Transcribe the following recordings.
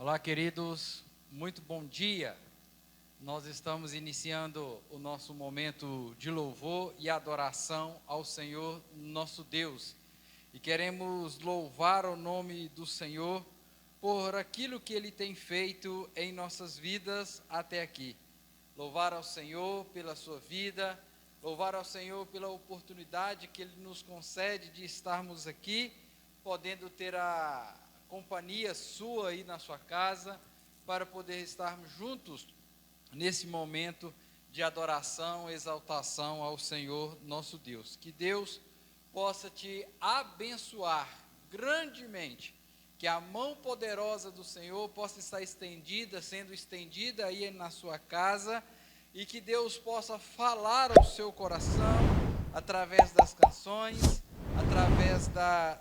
Olá, queridos, muito bom dia. Nós estamos iniciando o nosso momento de louvor e adoração ao Senhor nosso Deus. E queremos louvar o nome do Senhor por aquilo que Ele tem feito em nossas vidas até aqui. Louvar ao Senhor pela sua vida, louvar ao Senhor pela oportunidade que Ele nos concede de estarmos aqui, podendo ter a companhia sua aí na sua casa, para poder estarmos juntos nesse momento de adoração, exaltação ao Senhor nosso Deus. Que Deus possa te abençoar grandemente, que a mão poderosa do Senhor possa estar sendo estendida aí na sua casa, e que Deus possa falar ao seu coração, através das canções, através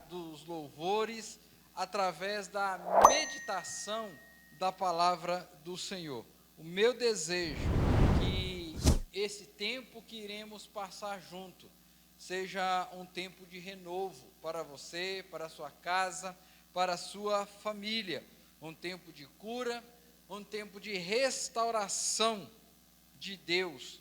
dos louvores, através da meditação da palavra do Senhor. O meu desejo é que esse tempo que iremos passar junto seja um tempo de renovo para você, para a sua casa, para a sua família, um tempo de cura, um tempo de restauração de Deus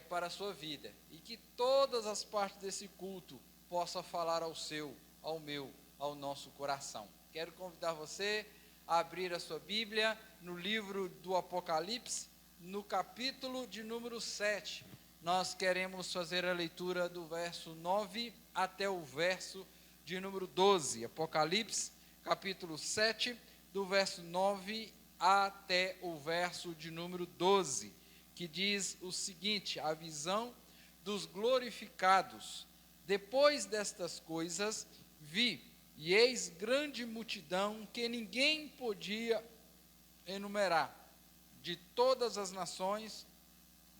para a sua vida, e que todas as partes desse culto possam falar ao seu, ao meu, ao nosso coração. Quero convidar você a abrir a sua Bíblia no livro do Apocalipse, no capítulo de número 7. Nós queremos fazer a leitura do verso 9 até o verso de número 12. Apocalipse, capítulo 7, do verso 9 até o verso de número 12, que diz o seguinte: a visão dos glorificados. Depois destas coisas, vi, e eis grande multidão que ninguém podia enumerar, de todas as nações,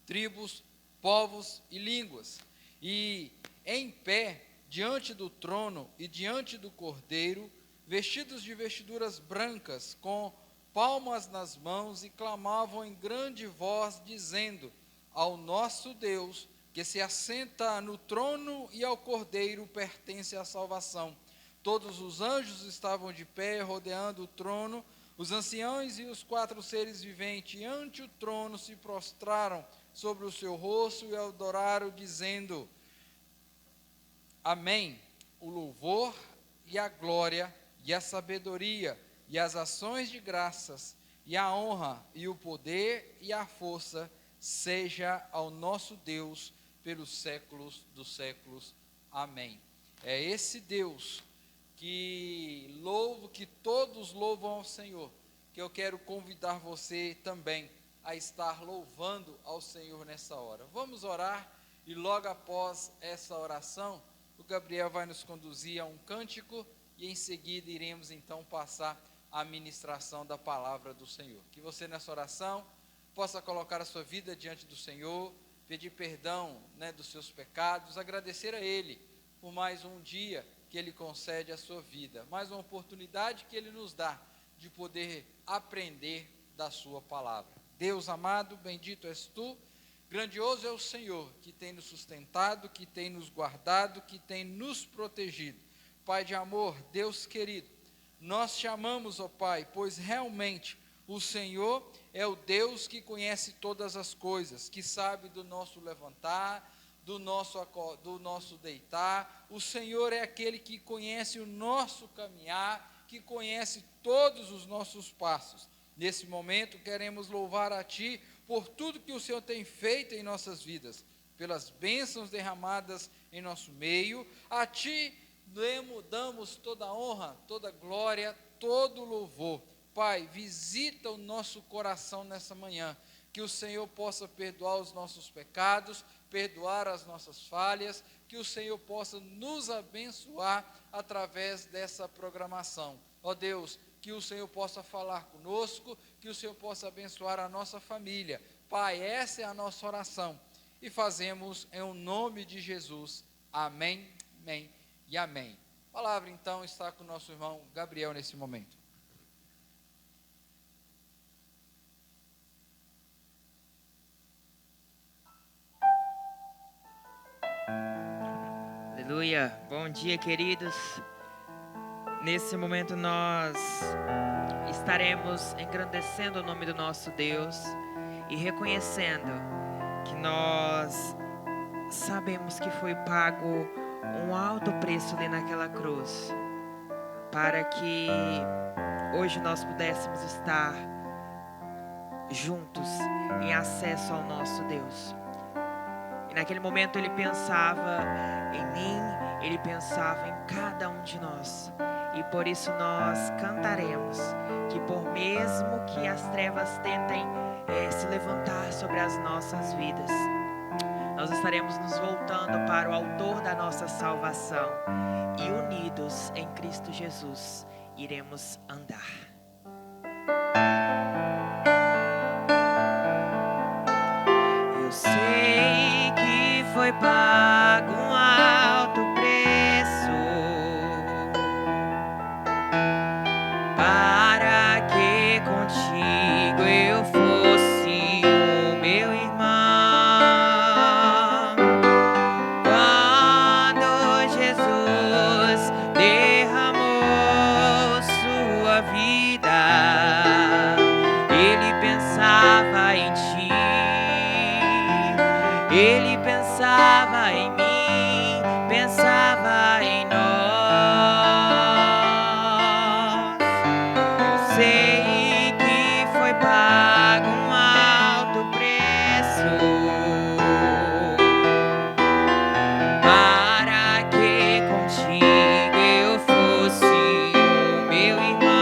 tribos, povos e línguas, e em pé diante do trono e diante do Cordeiro, vestidos de vestiduras brancas, com palmas nas mãos, e clamavam em grande voz, dizendo: ao nosso Deus, que se assenta no trono, e ao Cordeiro pertence a salvação. Todos os anjos estavam de pé, rodeando o trono. Os anciãos e os 4 seres viventes ante o trono se prostraram sobre o seu rosto e adoraram, dizendo: amém. O louvor e a glória e a sabedoria e as ações de graças e a honra e o poder e a força seja ao nosso Deus pelos séculos dos séculos. Amém. É esse Deus que todos louvam ao Senhor, que eu quero convidar você também a estar louvando ao Senhor nessa hora. Vamos orar, e logo após essa oração, o Gabriel vai nos conduzir a um cântico, e em seguida iremos então passar a ministração da palavra do Senhor. Que você nessa oração possa colocar a sua vida diante do Senhor, pedir perdão, dos seus pecados, agradecer a Ele por mais um dia que Ele concede à sua vida, mais uma oportunidade que Ele nos dá de poder aprender da sua palavra. Deus amado, bendito és Tu, grandioso é o Senhor, que tem nos sustentado, que tem nos guardado, que tem nos protegido. Pai de amor, Deus querido, nós te amamos, ó Pai, pois realmente o Senhor é o Deus que conhece todas as coisas, que sabe do nosso levantar, do nosso deitar. O Senhor é aquele que conhece o nosso caminhar, que conhece todos os nossos passos. Nesse momento queremos louvar a Ti por tudo que o Senhor tem feito em nossas vidas, pelas bênçãos derramadas em nosso meio. A Ti damos toda a honra, toda a glória, todo o louvor. Pai, visita o nosso coração nessa manhã, que o Senhor possa perdoar os nossos pecados, perdoar as nossas falhas, que o Senhor possa nos abençoar através dessa programação. Ó Deus, que o Senhor possa falar conosco, que o Senhor possa abençoar a nossa família. Pai, essa é a nossa oração, e fazemos em o nome de Jesus. Amém, amém e amém. A palavra então está com o nosso irmão Gabriel nesse momento. Aleluia, bom dia, queridos. Nesse momento nós estaremos engrandecendo o nome do nosso Deus e reconhecendo que nós sabemos que foi pago um alto preço ali naquela cruz, para que hoje nós pudéssemos estar juntos em acesso ao nosso Deus. E naquele momento ele pensava em mim, ele pensava em cada um de nós. E por isso nós cantaremos que por mesmo que as trevas tentem se levantar sobre as nossas vidas, nós estaremos nos voltando para o autor da nossa salvação e unidos em Cristo Jesus iremos andar. Eu sei que foi pago um alto preço para que contigo eu fosse o meu irmão. Quando Jesus derramou sua vida, ele pensava em ti, ele pensava em mim, pensava em nós. Eu sei que foi pago um alto preço para que contigo eu fosse o meu irmão.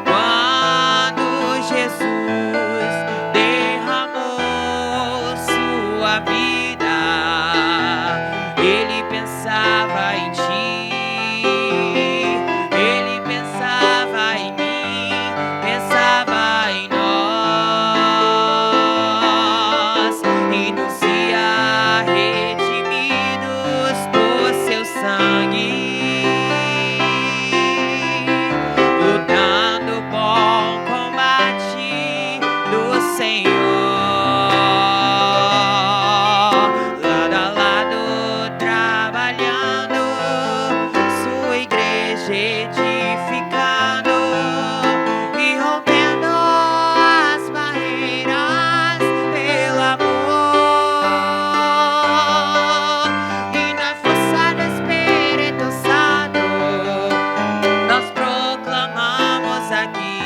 Quando Jesus derramou sua vida, ele pensava em ti, ele pensava em mim, pensava em nós, e nos ia redimidos por seu sangue, lutando o bom combate do Senhor, lado a lado trabalhando, sua igreja edificando e rompendo as barreiras pelo amor. E na força do Espírito Santo nós proclamamos aqui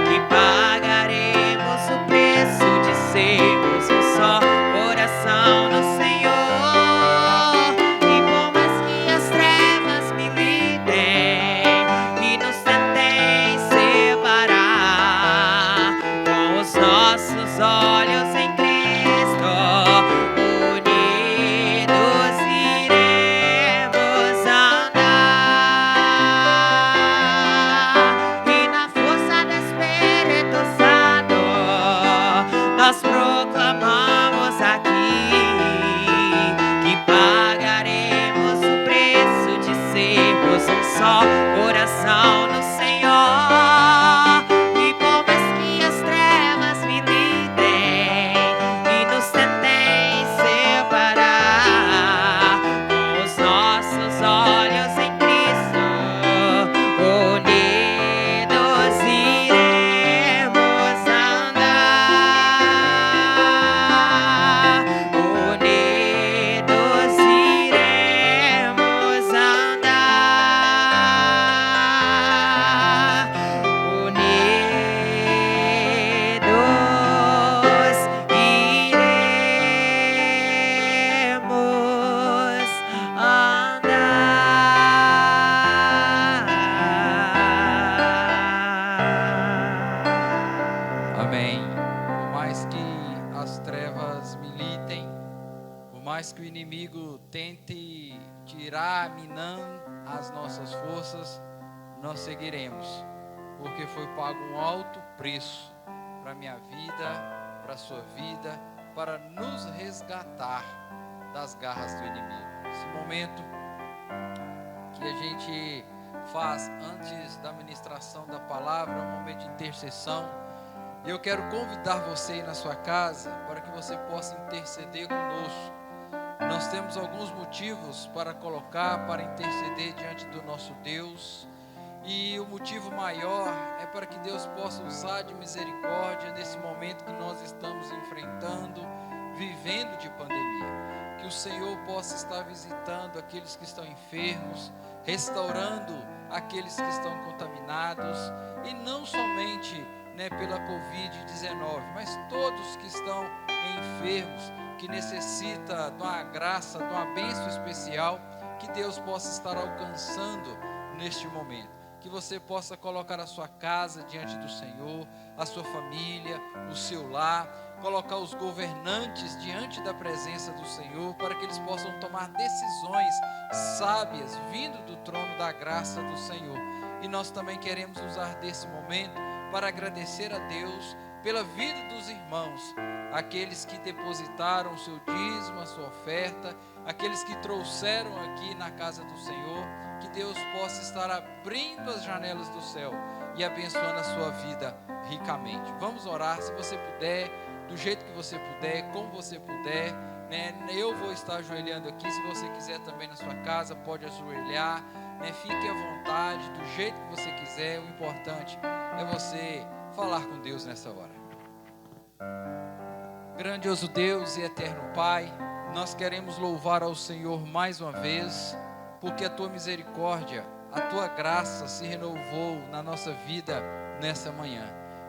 que pagaremos o preço de sermos um só coração no Senhor. E por mais que as trevas militem e nos tentem separar, com os nossos olhos em Cristo, unidos iremos andar. E na força do Espírito Santo nós proclamamos aqui que pagaremos o preço de sermos um só coração no Senhor. E por mais que as trevas militem e nos tentem separar, com os nossos olhos em Cristo, unidos iremos andar, unidos iremos andar, unidos iremos andar. Amém. Por mais que as trevas militem, por mais que o inimigo tente tirar, minando as nossas forças, nós seguiremos, porque foi pago um alto preço para a minha vida, para a sua vida, para nos resgatar das garras do inimigo. Esse momento que a gente faz antes da ministração da palavra, é um momento de intercessão. E eu quero convidar você aí na sua casa para que você possa interceder conosco. Nós temos alguns motivos para colocar, para interceder diante do nosso Deus. E o motivo maior é para que Deus possa usar de misericórdia nesse momento que nós estamos enfrentando, vivendo de pandemia. Que o Senhor possa estar visitando aqueles que estão enfermos, restaurando aqueles que estão contaminados, e não somente, pela Covid-19, mas todos que estão enfermos, que necessitam de uma graça, de uma bênção especial, que Deus possa estar alcançando neste momento. Que você possa colocar a sua casa diante do Senhor, a sua família, o seu lar, colocar os governantes diante da presença do Senhor, para que eles possam tomar decisões sábias, vindo do trono da graça do Senhor. E nós também queremos usar desse momento para agradecer a Deus pela vida dos irmãos, aqueles que depositaram o seu dízimo, a sua oferta, aqueles que trouxeram aqui na casa do Senhor. Que Deus possa estar abrindo as janelas do céu e abençoando a sua vida ricamente. Vamos orar, se você puder, do jeito que você puder, como você puder, Eu vou estar ajoelhando aqui, se você quiser também na sua casa, pode ajoelhar, Fique à vontade, do jeito que você quiser. O importante é você falar com Deus nessa hora. Grandioso Deus e eterno Pai, nós queremos louvar ao Senhor mais uma vez, porque a Tua misericórdia, a Tua graça se renovou na nossa vida nessa manhã.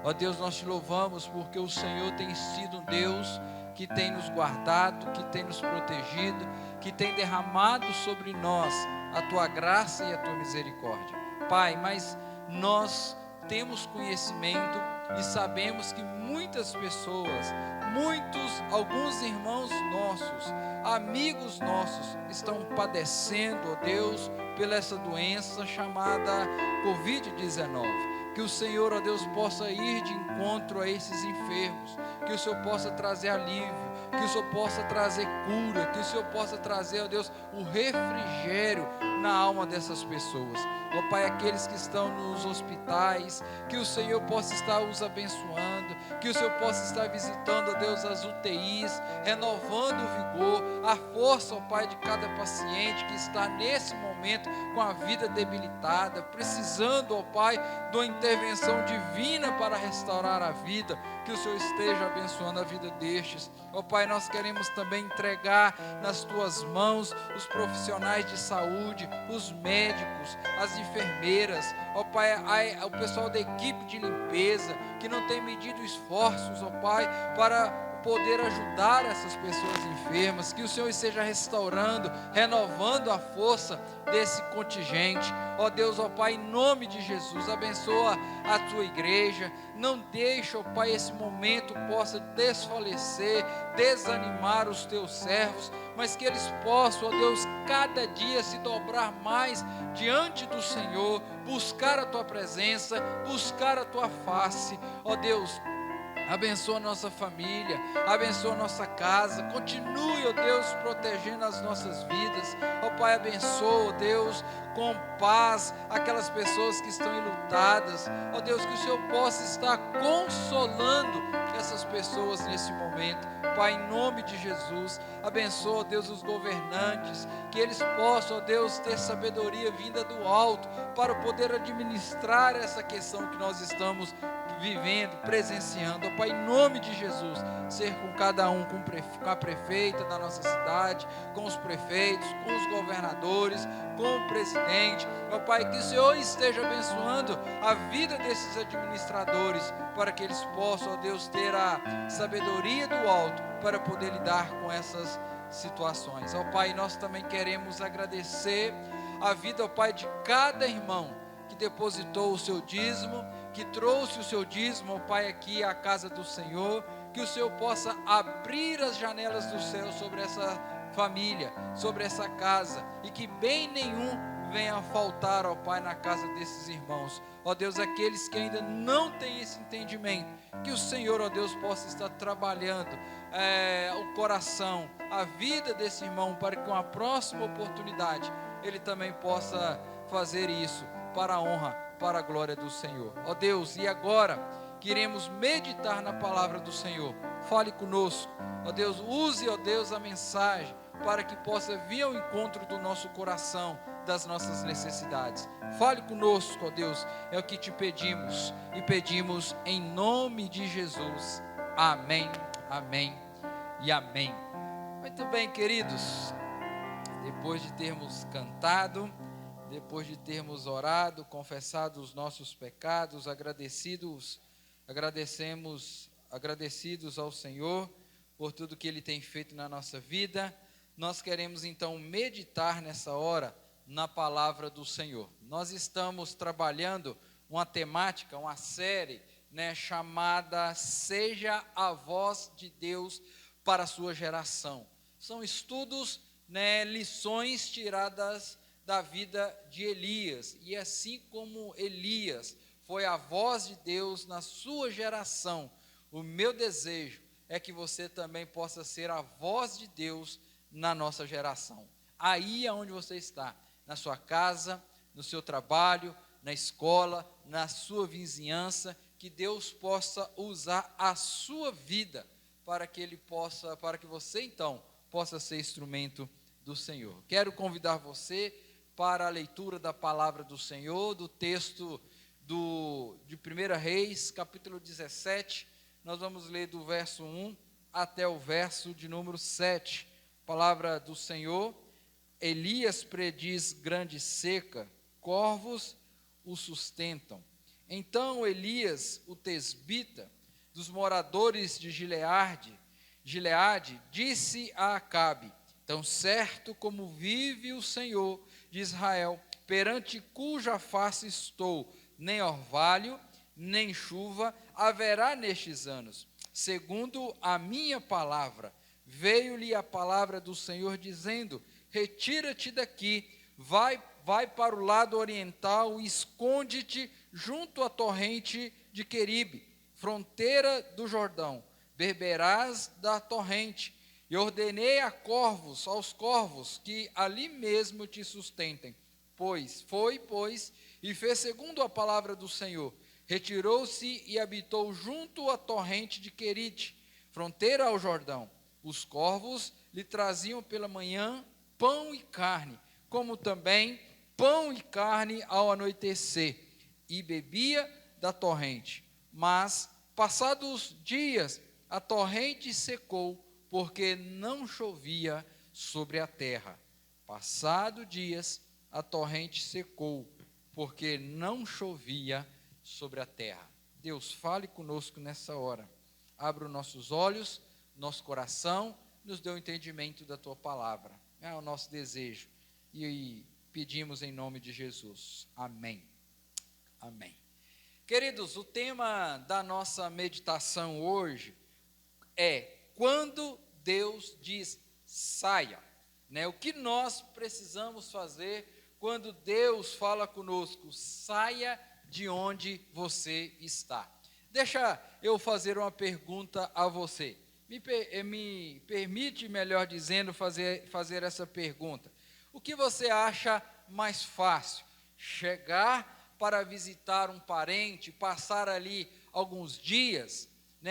Ó Deus, nós Te louvamos porque o Senhor tem sido um Deus que tem nos guardado, que tem nos protegido, que tem derramado sobre nós a Tua graça e a Tua misericórdia. Pai, mas nós temos conhecimento e sabemos que muitas pessoas, alguns irmãos nossos, amigos nossos, estão padecendo, ó Deus, pela essa doença chamada Covid-19. Que o Senhor, ó Deus, possa ir de encontro a esses enfermos, que o Senhor possa trazer alívio, que o Senhor possa trazer cura, que o Senhor possa trazer, ó Deus, o refrigério na alma dessas pessoas. Ó Pai, aqueles que estão nos hospitais, que o Senhor possa estar os abençoando, que o Senhor possa estar visitando, ó Deus, as UTIs, renovando o vigor, a força, ó Pai, de cada paciente que está nesse momento com a vida debilitada, precisando, ó Pai, de uma intervenção divina para restaurar a vida. Que o Senhor esteja abençoando a vida destes. Ó Pai, nós queremos também entregar nas Tuas mãos os profissionais de saúde, os médicos, as enfermeiras, ó Pai, o pessoal da equipe de limpeza, que não tem medido esforços, ó Pai, para poder ajudar essas pessoas enfermas. Que o Senhor esteja restaurando, renovando a força desse contingente. Ó Deus, ó Pai, em nome de Jesus, abençoa a Tua igreja. Não deixa, ó Pai, esse momento possa desfalecer, desanimar os Teus servos, mas que eles possam, ó Deus, cada dia se dobrar mais diante do Senhor, buscar a Tua presença, buscar a Tua face. Ó Deus, abençoa a nossa família, abençoa a nossa casa, continue, ó Deus, protegendo as nossas vidas. Ó Pai, abençoa, ó Deus, com paz aquelas pessoas que estão enlutadas. Ó Deus, que o Senhor possa estar consolando essas pessoas nesse momento. Pai, em nome de Jesus, abençoa, ó Deus, os governantes, que eles possam, ó Deus, ter sabedoria vinda do alto, para poder administrar essa questão que nós estamos vivendo, presenciando. Ó Pai, em nome de Jesus, ser com cada um, com a prefeita da nossa cidade, com os prefeitos, com os governadores, com o presidente. Ó Pai, que o Senhor esteja abençoando a vida desses administradores, para que eles possam, ó Deus, ter a sabedoria do alto para poder lidar com essas situações. Ó Pai, nós também queremos agradecer a vida, ó Pai, de cada irmão que depositou o seu dízimo, que trouxe o seu dízimo, ó Pai, aqui à casa do Senhor. Que o Senhor possa abrir as janelas do céu sobre essa família, sobre essa casa, e que bem nenhum venha a faltar, ó Pai, na casa desses irmãos. Ó Deus, aqueles que ainda não têm esse entendimento, que o Senhor, ó Deus, possa estar trabalhando o coração, a vida desse irmão, para que uma próxima oportunidade ele também possa fazer isso para a honra, para a glória do Senhor. Ó Deus, e agora queremos meditar na palavra do Senhor. Fale conosco, ó Deus, use, ó Deus, a mensagem, para que possa vir ao encontro do nosso coração, das nossas necessidades. Fale conosco, ó Deus, é o que te pedimos, e pedimos em nome de Jesus. Amém, amém e amém. Muito bem, queridos, depois de termos cantado, depois de termos orado, confessado os nossos pecados, agradecidos ao Senhor por tudo que Ele tem feito na nossa vida, nós queremos então meditar nessa hora na palavra do Senhor. Nós estamos trabalhando uma temática, uma série, chamada Seja a Voz de Deus para a Sua Geração. São estudos, lições tiradas da vida de Elias, e assim como Elias foi a voz de Deus na sua geração, o meu desejo é que você também possa ser a voz de Deus na nossa geração. Aí é onde você está, na sua casa, no seu trabalho, na escola, na sua vizinhança, que Deus possa usar a sua vida para que você então possa ser instrumento do Senhor. Quero convidar você para a leitura da palavra do Senhor, do texto de 1 Reis, capítulo 17, nós vamos ler do verso 1 até o verso de número 7. Palavra do Senhor: Elias prediz grande seca, corvos o sustentam. Então Elias, o tesbita, dos moradores de Gileade, disse a Acabe: tão certo como vive o Senhor de Israel, perante cuja face estou, nem orvalho, nem chuva haverá nestes anos. Segundo a minha palavra, veio-lhe a palavra do Senhor dizendo: retira-te daqui, vai para o lado oriental e esconde-te junto à torrente de Queribe, fronteira do Jordão, beberás da torrente. E ordenei aos corvos que ali mesmo te sustentem. Foi, e fez segundo a palavra do Senhor. Retirou-se e habitou junto à torrente de Querite, fronteira ao Jordão. Os corvos lhe traziam pela manhã pão e carne, como também pão e carne ao anoitecer, e bebia da torrente. Mas, passados dias, a torrente secou, porque não chovia sobre a terra. Passados dias, a torrente secou, porque não chovia sobre a terra. Deus, fale conosco nessa hora. Abra os nossos olhos, nosso coração, nos dê o entendimento da Tua palavra. É o nosso desejo. E pedimos em nome de Jesus. Amém. Amém. Queridos, o tema da nossa meditação hoje é: quando Deus diz saia, o que nós precisamos fazer quando Deus fala conosco? Saia de onde você está. Deixa eu fazer uma pergunta a você. Me permite, melhor dizendo, fazer essa pergunta. O que você acha mais fácil? Chegar para visitar um parente, passar ali alguns dias,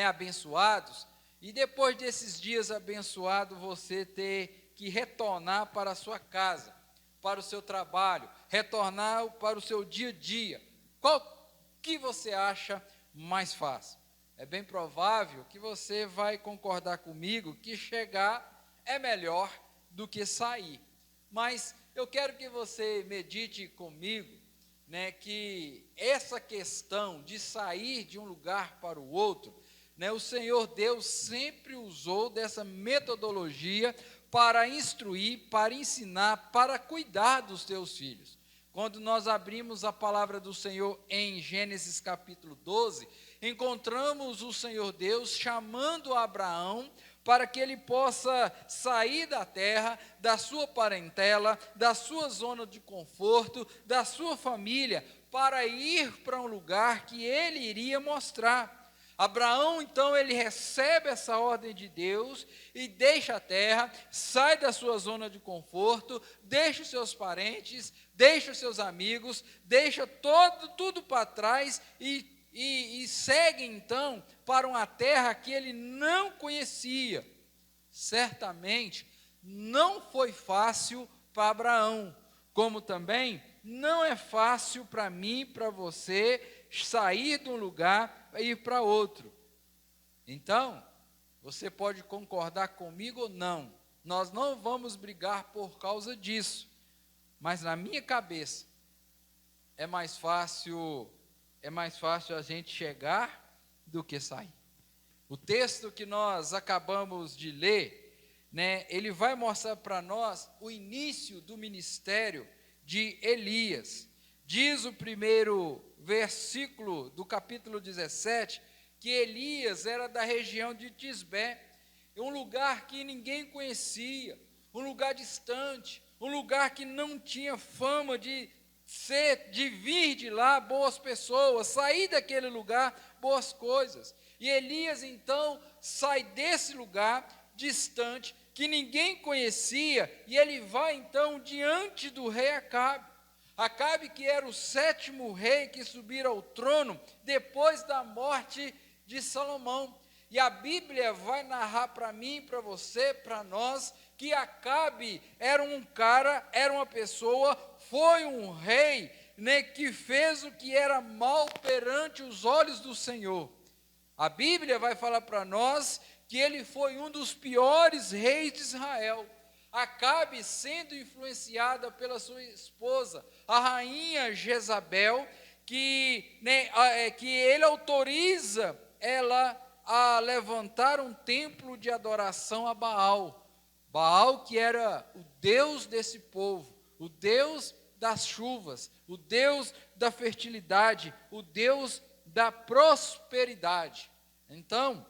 abençoados, e depois desses dias abençoados, você ter que retornar para a sua casa, para o seu trabalho, retornar para o seu dia a dia. Qual que você acha mais fácil? É bem provável que você vai concordar comigo que chegar é melhor do que sair. Mas eu quero que você medite comigo, que essa questão de sair de um lugar para o outro, o Senhor Deus sempre usou dessa metodologia para instruir, para ensinar, para cuidar dos teus filhos. Quando nós abrimos a palavra do Senhor em Gênesis capítulo 12, encontramos o Senhor Deus chamando Abraão para que ele possa sair da terra, da sua parentela, da sua zona de conforto, da sua família, para ir para um lugar que ele iria mostrar. Abraão, então, ele recebe essa ordem de Deus e deixa a terra, sai da sua zona de conforto, deixa os seus parentes, deixa os seus amigos, deixa tudo para trás e segue, então, para uma terra que ele não conhecia. Certamente, não foi fácil para Abraão. como também não é fácil para mim, para você, sair de um lugar e ir para outro. Então, você pode concordar comigo ou não, nós não vamos brigar por causa disso, mas na minha cabeça, é mais fácil a gente chegar do que sair. O texto que nós acabamos de ler, ele vai mostrar para nós o início do ministério de Elias. Diz o primeiro versículo do capítulo 17, que Elias era da região de Tisbé, um lugar que ninguém conhecia, um lugar distante, um lugar que não tinha fama de vir de lá boas pessoas, sair daquele lugar boas coisas. E Elias então sai desse lugar distante, que ninguém conhecia, e ele vai então diante do rei Acabe. Acabe, que era o 7º rei que subira ao trono depois da morte de Salomão. E a Bíblia vai narrar para mim, para você, para nós, que Acabe era uma pessoa, foi um rei, que fez o que era mal perante os olhos do Senhor. A Bíblia vai falar para nós que ele foi um dos piores reis de Israel. Acabe sendo influenciada pela sua esposa, a rainha Jezabel, que ele autoriza ela a levantar um templo de adoração a Baal. Baal, que era o Deus desse povo, o Deus das chuvas, o Deus da fertilidade, o Deus da prosperidade. Então,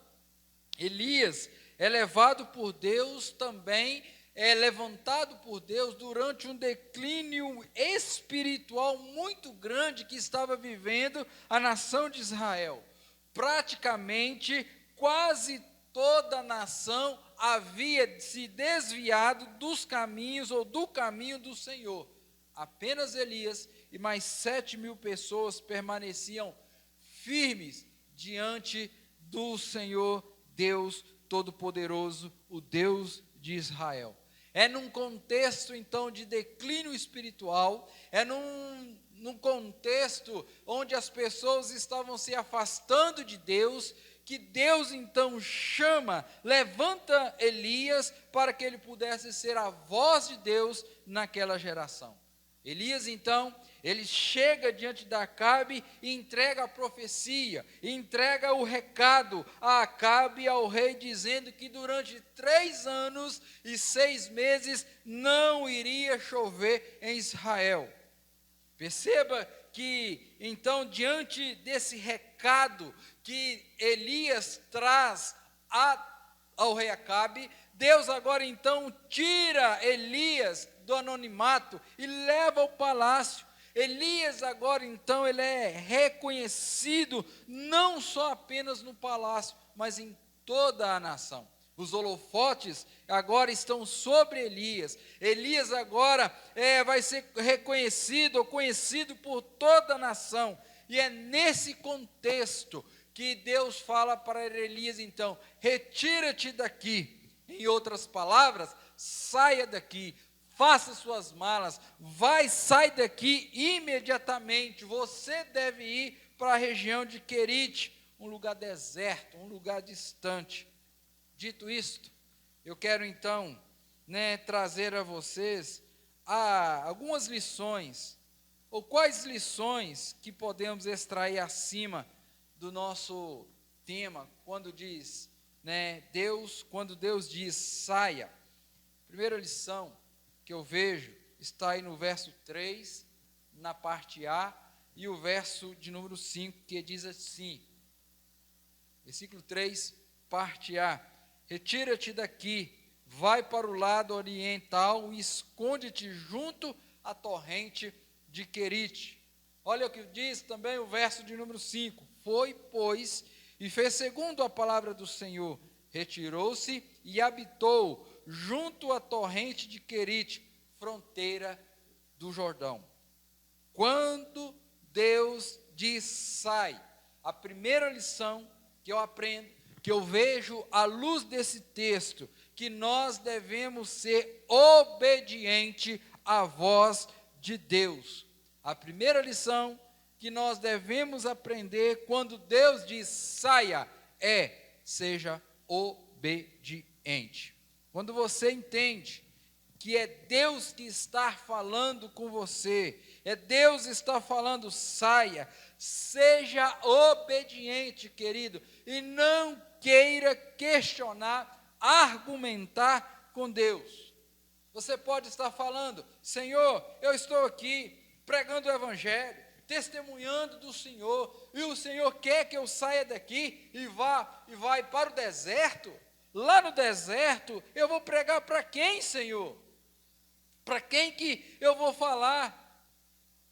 Elias é levado por Deus também, é levantado por Deus durante um declínio espiritual muito grande que estava vivendo a nação de Israel. Praticamente, quase toda a nação havia se desviado dos caminhos ou do caminho do Senhor. Apenas Elias e mais 7.000 pessoas permaneciam firmes diante do Senhor Deus Todo-Poderoso, o Deus de Israel. É num contexto então de declínio espiritual, é num contexto onde as pessoas estavam se afastando de Deus, que Deus então levanta Elias para que ele pudesse ser a voz de Deus naquela geração. Elias então, ele chega diante de Acabe e entrega a profecia, entrega o recado a Acabe e ao rei, dizendo que durante 3 anos e 6 meses não iria chover em Israel. Perceba que então, diante desse recado que Elias traz ao rei Acabe, Deus agora então tira Elias do anonimato e leva ao palácio. Elias agora então ele é reconhecido não só apenas no palácio, mas em toda a nação. Os holofotes agora estão sobre Elias. Elias agora vai ser reconhecido ou conhecido por toda a nação. E é nesse contexto que Deus fala para Elias então: retira-te daqui. Em outras palavras, saia daqui. Faça suas malas, sai daqui imediatamente. Você deve ir para a região de Querite, um lugar deserto, um lugar distante. Dito isto, eu quero então trazer a vocês algumas lições, ou quais lições que podemos extrair acima do nosso tema, quando diz, quando Deus diz saia. Primeira lição que eu vejo está aí no verso 3, na parte A, e o verso de número 5, que diz assim, versículo 3, parte A: retira-te daqui, vai para o lado oriental e esconde-te junto à torrente de Querite. Olha o que diz também o verso de número 5, foi, pois, e fez segundo a palavra do Senhor, retirou-se e habitou junto à torrente de Querite, fronteira do Jordão. Quando Deus diz sai, a primeira lição que eu aprendo, que eu vejo à luz desse texto, que nós devemos ser obedientes à voz de Deus. A primeira lição que nós devemos aprender quando Deus diz saia seja obediente. Quando você entende que é Deus que está falando com você, é Deus que está falando, saia, seja obediente, querido, e não queira questionar, argumentar com Deus. Você pode estar falando, Senhor, eu estou aqui pregando o Evangelho, testemunhando do Senhor, e o Senhor quer que eu saia daqui e vai para o deserto. Lá no deserto, eu vou pregar para quem, Senhor? Para quem que eu vou falar?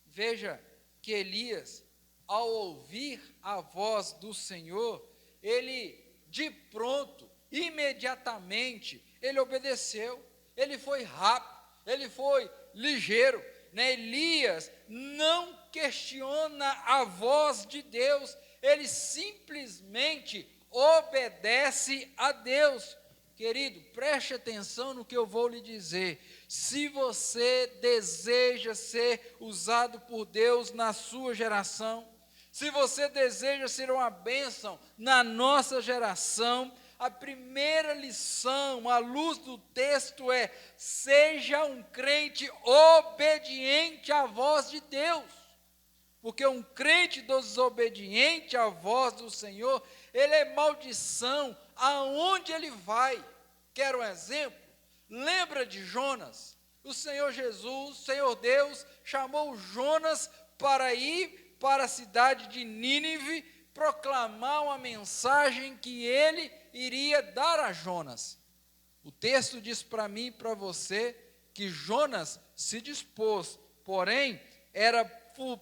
Veja que Elias, ao ouvir a voz do Senhor, ele de pronto, imediatamente, ele obedeceu, ele foi rápido, ele foi ligeiro, né? Elias não questiona a voz de Deus, ele simplesmente obedece a Deus. Querido, preste atenção no que eu vou lhe dizer. Se você deseja ser usado por Deus na sua geração, se você deseja ser uma bênção na nossa geração, a primeira lição, à luz do texto, é: seja um crente obediente à voz de Deus. Porque um crente desobediente à voz do Senhor, ele é maldição aonde ele vai. Quer um exemplo? Lembra de Jonas? O Senhor Jesus, o Senhor Deus, chamou Jonas para ir para a cidade de Nínive, proclamar uma mensagem que ele iria dar a Jonas. O texto diz para mim e para você que Jonas se dispôs, porém, era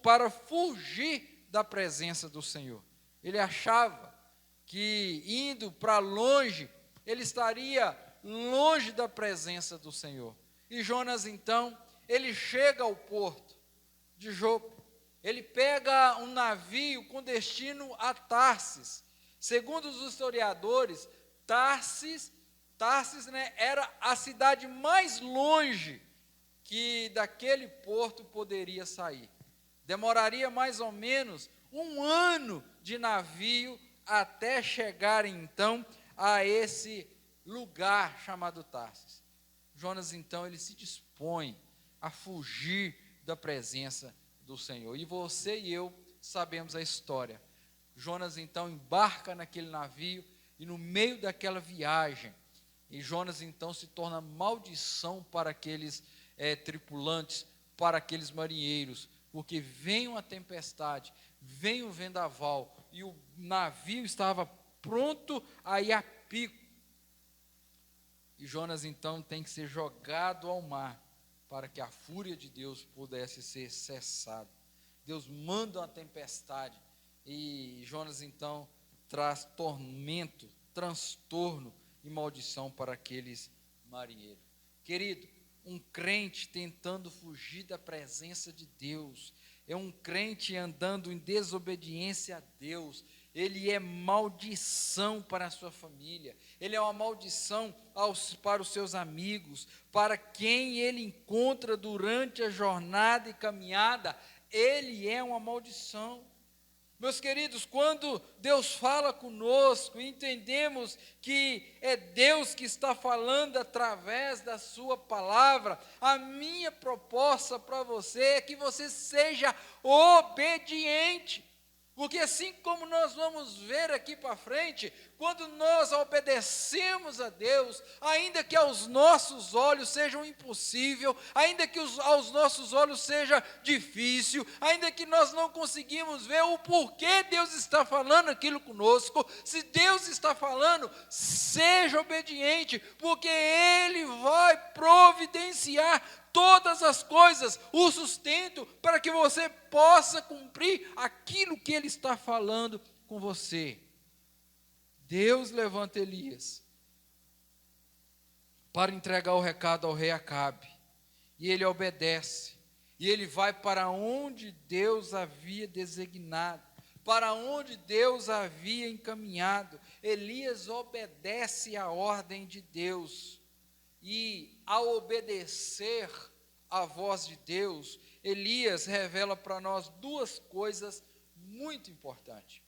para fugir da presença do Senhor. Ele achava que indo para longe, ele estaria longe da presença do Senhor. E Jonas, então, ele chega ao porto de Jope. Ele pega um navio com destino a Tarsis. Segundo os historiadores, Tarsis, né, era a cidade mais longe que daquele porto poderia sair. Demoraria mais ou menos 1 ano de navio até chegar, então, a esse lugar chamado Tarsis. Jonas, então, ele se dispõe a fugir da presença do Senhor. E você e eu sabemos a história. Jonas, então, embarca naquele navio e no meio daquela viagem, e Jonas, então, se torna maldição para aqueles tripulantes, para aqueles marinheiros, porque vem uma tempestade, vem um vendaval, e o navio estava pronto a ir a pico. E Jonas, então, tem que ser jogado ao mar, para que a fúria de Deus pudesse ser cessada. Deus manda uma tempestade, e Jonas, então, traz tormento, transtorno e maldição para aqueles marinheiros. Querido, um crente tentando fugir da presença de Deus, é um crente andando em desobediência a Deus, ele é maldição para a sua família, ele é uma maldição para os seus amigos, para quem ele encontra durante a jornada e caminhada, ele é uma maldição. Meus queridos, quando Deus fala conosco, entendemos que é Deus que está falando através da sua palavra, a minha proposta para você é que você seja obediente. Porque assim como nós vamos ver aqui para frente, quando nós obedecemos a Deus, ainda que aos nossos olhos seja impossível, ainda que aos nossos olhos seja difícil, ainda que nós não conseguimos ver o porquê Deus está falando aquilo conosco, se Deus está falando, seja obediente, porque Ele vai providenciar todas as coisas, o sustento, para que você possa cumprir aquilo que Ele está falando com você. Deus levanta Elias para entregar o recado ao rei Acabe, e ele obedece, e ele vai para onde Deus havia designado, para onde Deus havia encaminhado. Elias obedece à ordem de Deus, e ao obedecer à voz de Deus, Elias revela para nós duas coisas muito importantes.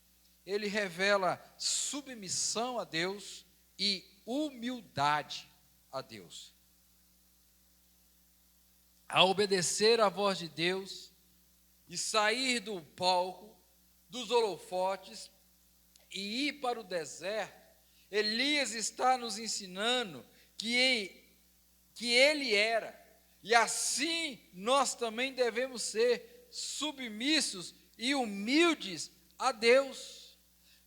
Ele revela submissão a Deus e humildade a Deus. A obedecer à voz de Deus e sair do palco, dos holofotes e ir para o deserto, Elias está nos ensinando que ele era, e assim nós também devemos ser submissos e humildes a Deus.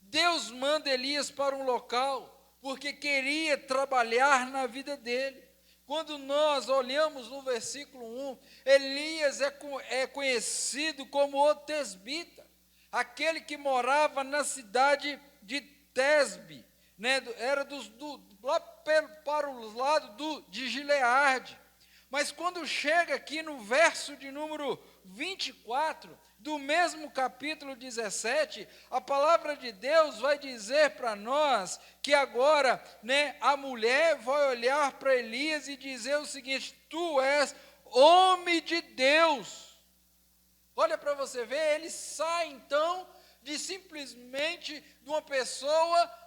Deus manda Elias para um local, porque queria trabalhar na vida dele. Quando nós olhamos no versículo 1, Elias é conhecido como o tesbita, aquele que morava na cidade de Tesbe, né? Era lá para o lado de Gileade. Mas quando chega aqui no verso de número 24, do mesmo capítulo 17, a palavra de Deus vai dizer para nós que agora, né, a mulher vai olhar para Elias e dizer o seguinte: tu és homem de Deus. Olha para você ver, ele sai então de simplesmente de uma pessoa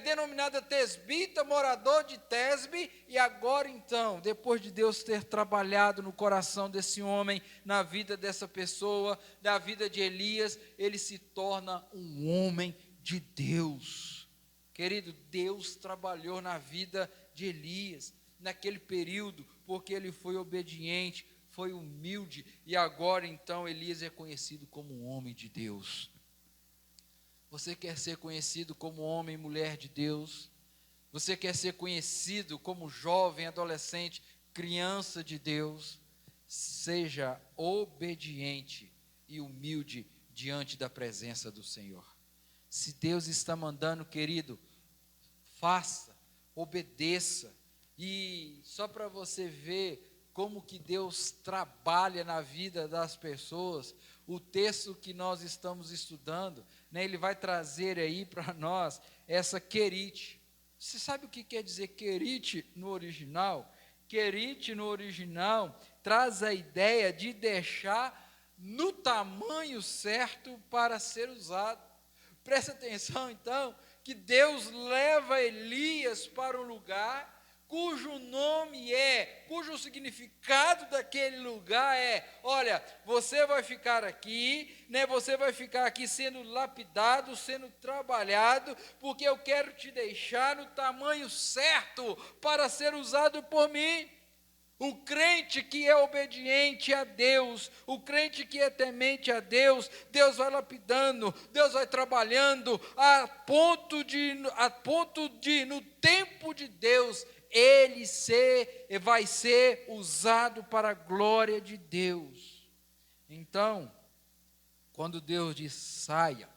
denominada tesbita, morador de Tesbe, e agora então, depois de Deus ter trabalhado no coração desse homem, na vida dessa pessoa, na vida de Elias, ele se torna um homem de Deus. Querido, Deus trabalhou na vida de Elias, naquele período, porque ele foi obediente, foi humilde, e agora então Elias é conhecido como um homem de Deus. Você quer ser conhecido como homem e mulher de Deus? Você quer ser conhecido como jovem, adolescente, criança de Deus? Seja obediente e humilde diante da presença do Senhor. Se Deus está mandando, querido, faça, obedeça. E só para você ver como que Deus trabalha na vida das pessoas, o texto que nós estamos estudando, né, ele vai trazer aí para nós essa querite. Você sabe o que quer dizer querite no original? Querite no original traz a ideia de deixar no tamanho certo para ser usado. Presta atenção então, que Deus leva Elias para um lugar cujo significado daquele lugar é: olha, você vai ficar aqui, né? Você vai ficar aqui sendo lapidado, sendo trabalhado, porque eu quero te deixar no tamanho certo para ser usado por mim. O crente que é obediente a Deus, o crente que é temente a Deus, Deus vai lapidando, Deus vai trabalhando, a ponto de no tempo de Deus, ele vai ser usado para a glória de Deus. Então, quando Deus diz saia,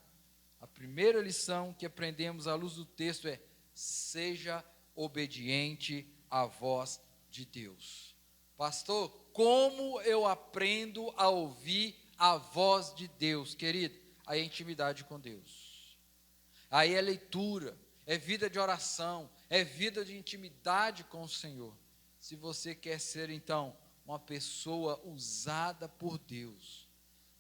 a primeira lição que aprendemos à luz do texto é: seja obediente à voz de Deus. Pastor, como eu aprendo a ouvir a voz de Deus? Querido, aí é intimidade com Deus, aí é leitura, é vida de oração, é vida de intimidade com o Senhor. Se você quer ser então uma pessoa usada por Deus,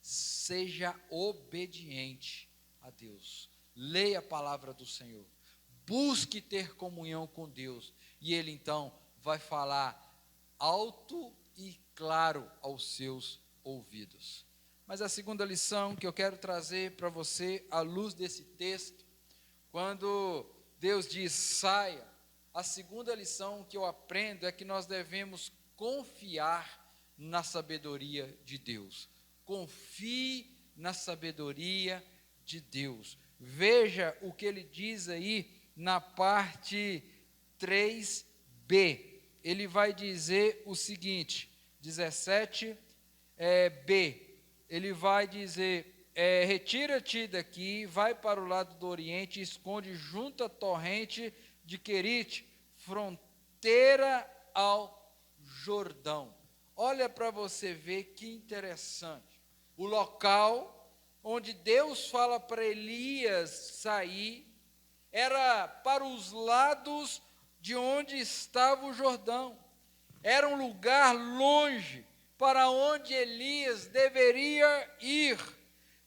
seja obediente a Deus, leia a palavra do Senhor, busque ter comunhão com Deus, e Ele então vai falar alto e claro aos seus ouvidos. Mas a segunda lição que eu quero trazer para você, à luz desse texto, quando Deus diz saia, a segunda lição que eu aprendo é que nós devemos confiar na sabedoria de Deus. Confie na sabedoria de Deus. Veja o que ele diz aí na parte 3b. Ele vai dizer o seguinte, 17b, ele vai dizer: retira-te daqui, vai para o lado do oriente, esconde junto à torrente de Querite, fronteira ao Jordão. Olha para você ver que interessante. O local onde Deus fala para Elias sair era para os lados de onde estava o Jordão. Era um lugar longe, para onde Elias deveria ir.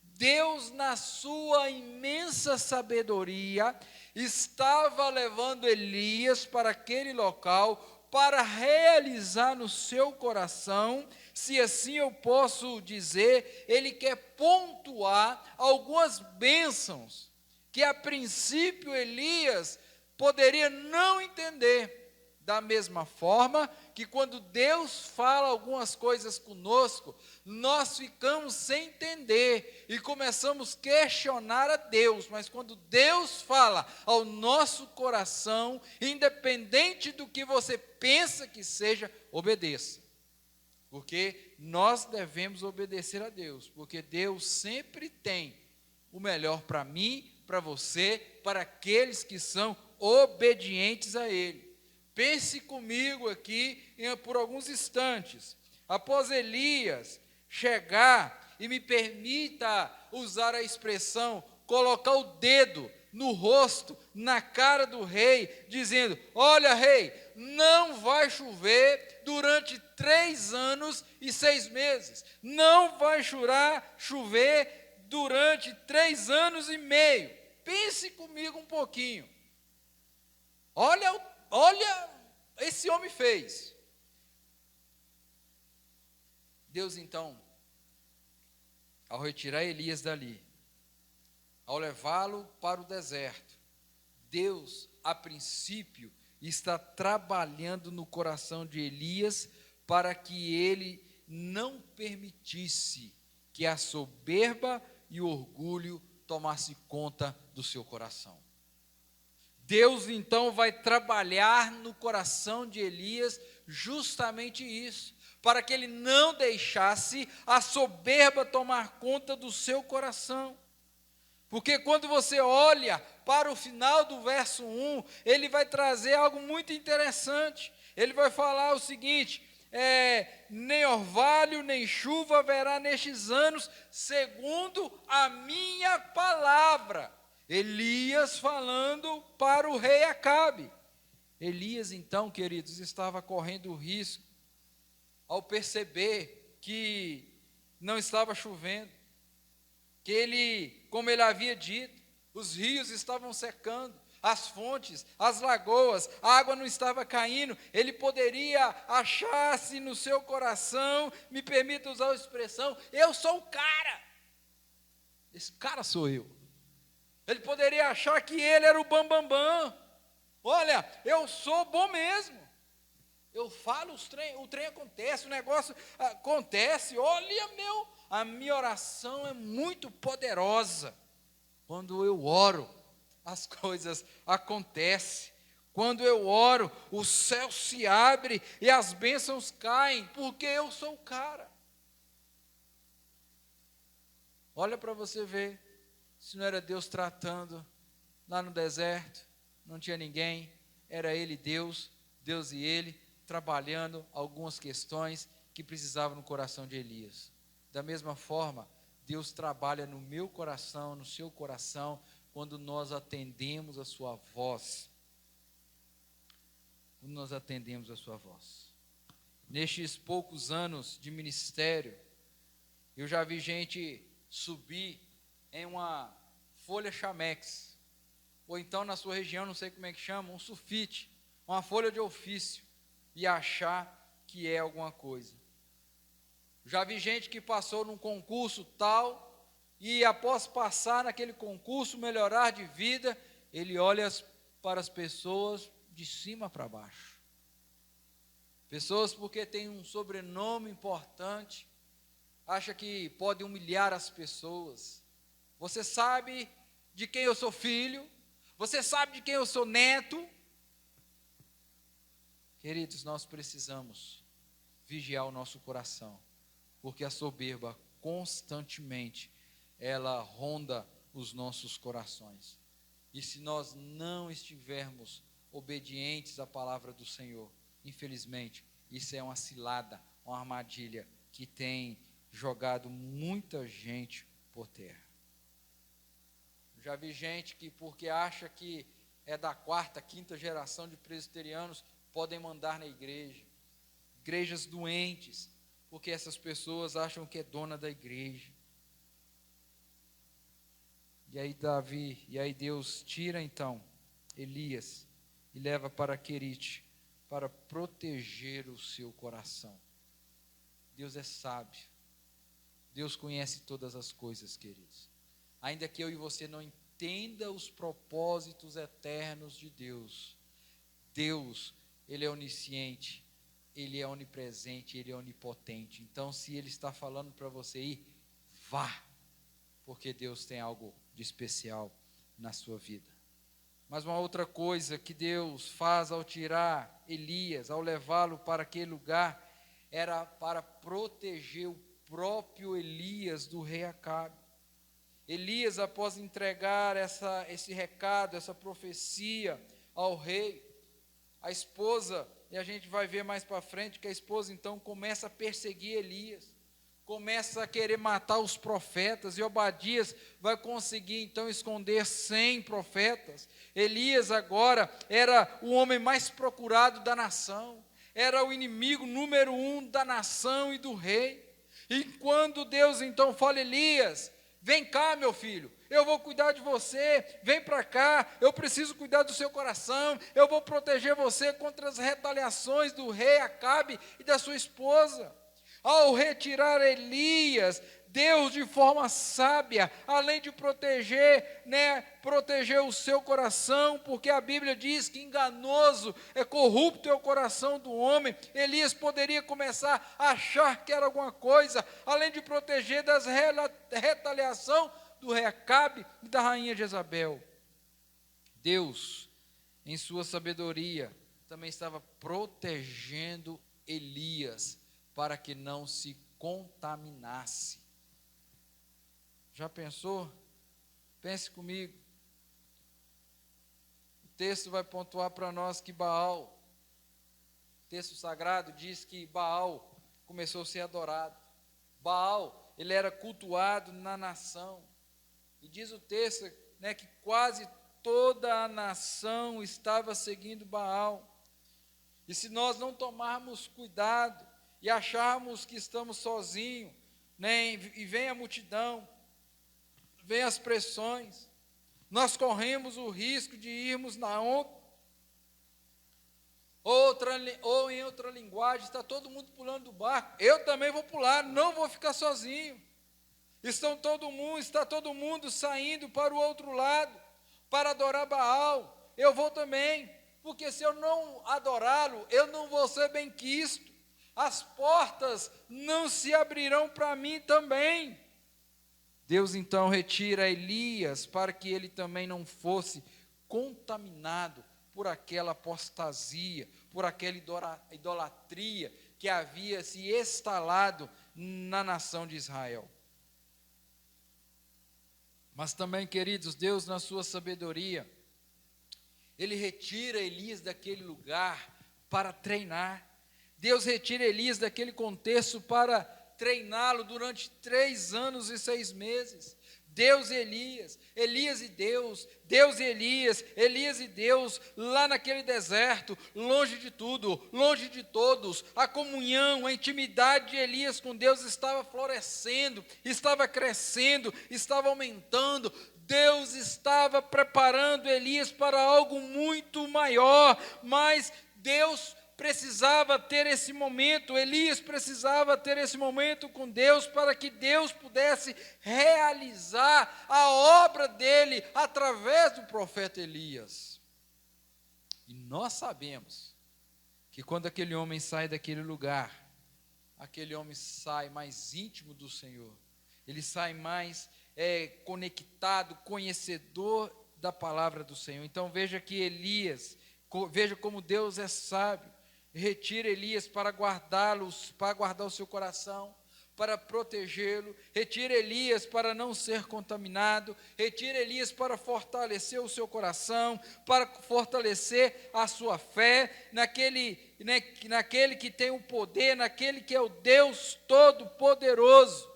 Deus, na sua imensa sabedoria, estava levando Elias para aquele local para realizar no seu coração, se assim eu posso dizer, ele quer pontuar algumas bênçãos que a princípio Elias poderia não entender. Da mesma forma que quando Deus fala algumas coisas conosco, nós ficamos sem entender e começamos a questionar a Deus, mas quando Deus fala ao nosso coração, independente do que você pensa que seja, obedeça. Porque nós devemos obedecer a Deus, porque Deus sempre tem o melhor para mim, para você, para aqueles que são obedientes a Ele. Pense comigo aqui por alguns instantes. Após Elias chegar, e me permita usar a expressão, colocar o dedo no rosto, na cara do rei, dizendo: olha, rei, não vai chover durante 3 anos e 6 meses. Não vai chover durante 3 anos e meio. Pense comigo um pouquinho. Olha, esse homem fez. Deus então, ao retirar Elias dali, ao levá-lo para o deserto, Deus, a princípio, está trabalhando no coração de Elias para que ele não permitisse que a soberba e o orgulho tomasse conta do seu coração. Deus então vai trabalhar no coração de Elias justamente isso, para que ele não deixasse a soberba tomar conta do seu coração. Porque quando você olha para o final do verso 1, ele vai trazer algo muito interessante. Ele vai falar o seguinte: nem orvalho, nem chuva haverá nestes anos, segundo a minha palavra. Elias falando para o rei Acabe. Elias então, queridos, estava correndo o risco, ao perceber que não estava chovendo, que ele, como ele havia dito, os rios estavam secando, as fontes, as lagoas, a água não estava caindo, ele poderia achar-se no seu coração, me permita usar a expressão, eu sou o cara, esse cara sou eu. Ele poderia achar que ele era o bambambam. Olha, eu sou bom mesmo. Eu falo, o trem acontece, o negócio acontece. Olha, a minha oração é muito poderosa. Quando eu oro, as coisas acontecem. Quando eu oro, o céu se abre e as bênçãos caem, porque eu sou o cara. Olha para você ver. Se não era Deus tratando lá no deserto, não tinha ninguém, era Ele, Deus e Ele, trabalhando algumas questões que precisavam no coração de Elias. Da mesma forma, Deus trabalha no meu coração, no seu coração, quando nós atendemos a sua voz. Quando nós atendemos a sua voz. Nestes poucos anos de ministério, eu já vi gente subir em uma folha chamex, ou então na sua região, não sei como é que chama, um sulfite, uma folha de ofício, e achar que é alguma coisa. Já vi gente que passou num concurso tal, e após passar naquele concurso, melhorar de vida, ele olha para as pessoas de cima para baixo. Pessoas porque tem um sobrenome importante, acha que pode humilhar as pessoas. Você sabe de quem eu sou filho? Você sabe de quem eu sou neto? Queridos, nós precisamos vigiar o nosso coração, porque a soberba constantemente, ela ronda os nossos corações. E se nós não estivermos obedientes à palavra do Senhor, infelizmente, isso é uma cilada, uma armadilha que tem jogado muita gente por terra. Já vi gente que, porque acha que é da 4ª, 5ª geração de presbiterianos, podem mandar na igreja. Igrejas doentes, porque essas pessoas acham que é dona da igreja. E aí Deus tira então Elias e leva para Querite para proteger o seu coração. Deus é sábio. Deus conhece todas as coisas, queridos. Ainda que eu e você não entenda os propósitos eternos de Deus, Deus, Ele é onisciente, Ele é onipresente, Ele é onipotente. Então, se Ele está falando para você ir, vá, porque Deus tem algo de especial na sua vida. Mas uma outra coisa que Deus faz ao tirar Elias, ao levá-lo para aquele lugar, era para proteger o próprio Elias do rei Acabe. Elias, após entregar esse recado, essa profecia ao rei, a esposa, e a gente vai ver mais para frente que a esposa então começa a perseguir Elias, começa a querer matar os profetas, e Obadias vai conseguir então esconder 100 profetas. Elias agora era o homem mais procurado da nação, era o inimigo número 1 da nação e do rei. E quando Deus então fala: Elias, vem cá, meu filho, eu vou cuidar de você, vem para cá, eu preciso cuidar do seu coração, eu vou proteger você contra as retaliações do rei Acabe e da sua esposa. Ao retirar Elias, Deus, de forma sábia, além de proteger o seu coração, porque a Bíblia diz que enganoso, corrupto é o coração do homem. Elias poderia começar a achar que era alguma coisa, além de proteger das retaliação do rei Acabe e da rainha Jezabel. Deus, em sua sabedoria, também estava protegendo Elias para que não se contaminasse. Já pensou? Pense comigo. O texto vai pontuar para nós que Baal, o texto sagrado diz que Baal começou a ser adorado. Baal, ele era cultuado na nação. E diz o texto, que quase toda a nação estava seguindo Baal. E se nós não tomarmos cuidado e acharmos que estamos sozinhos, e vem a multidão, vem as pressões, nós corremos o risco de irmos na onda, ou em outra linguagem, está todo mundo pulando do barco, eu também vou pular, não vou ficar sozinho. Está todo mundo saindo para o outro lado, para adorar Baal, eu vou também, porque se eu não adorá-lo, eu não vou ser benquisto, as portas não se abrirão para mim também. Deus então retira Elias para que ele também não fosse contaminado por aquela apostasia, por aquela idolatria que havia se instalado na nação de Israel. Mas também, queridos, Deus, na sua sabedoria, Ele retira Elias daquele lugar para treinar. Deus retira Elias daquele contexto para treiná-lo durante 3 anos e 6 meses. Deus e Elias, Elias e Deus, Deus e Elias, Elias e Deus, lá naquele deserto, longe de tudo, longe de todos, a comunhão, a intimidade de Elias com Deus estava florescendo, estava crescendo, estava aumentando. Deus estava preparando Elias para algo muito maior, mas Deus precisava ter esse momento, Elias precisava ter esse momento com Deus, para que Deus pudesse realizar a obra dele através do profeta Elias. E nós sabemos que quando aquele homem sai daquele lugar, aquele homem sai mais íntimo do Senhor, ele sai mais conectado, conhecedor da palavra do Senhor. Então veja que Elias, veja como Deus é sábio, retira Elias para guardar o seu coração, para protegê-lo, retira Elias para não ser contaminado, retira Elias para fortalecer o seu coração, para fortalecer a sua fé, naquele que tem o poder, naquele que é o Deus Todo-Poderoso.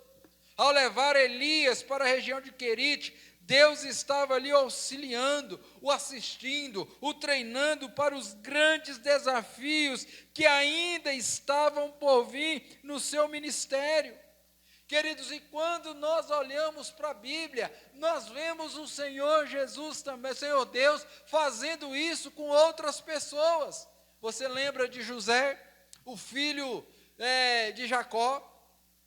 Ao levar Elias para a região de Querite, Deus estava ali auxiliando, o assistindo, o treinando para os grandes desafios que ainda estavam por vir no seu ministério. Queridos, e quando nós olhamos para a Bíblia, nós vemos o Senhor Jesus também, o Senhor Deus, fazendo isso com outras pessoas. Você lembra de José, o filho de Jacó?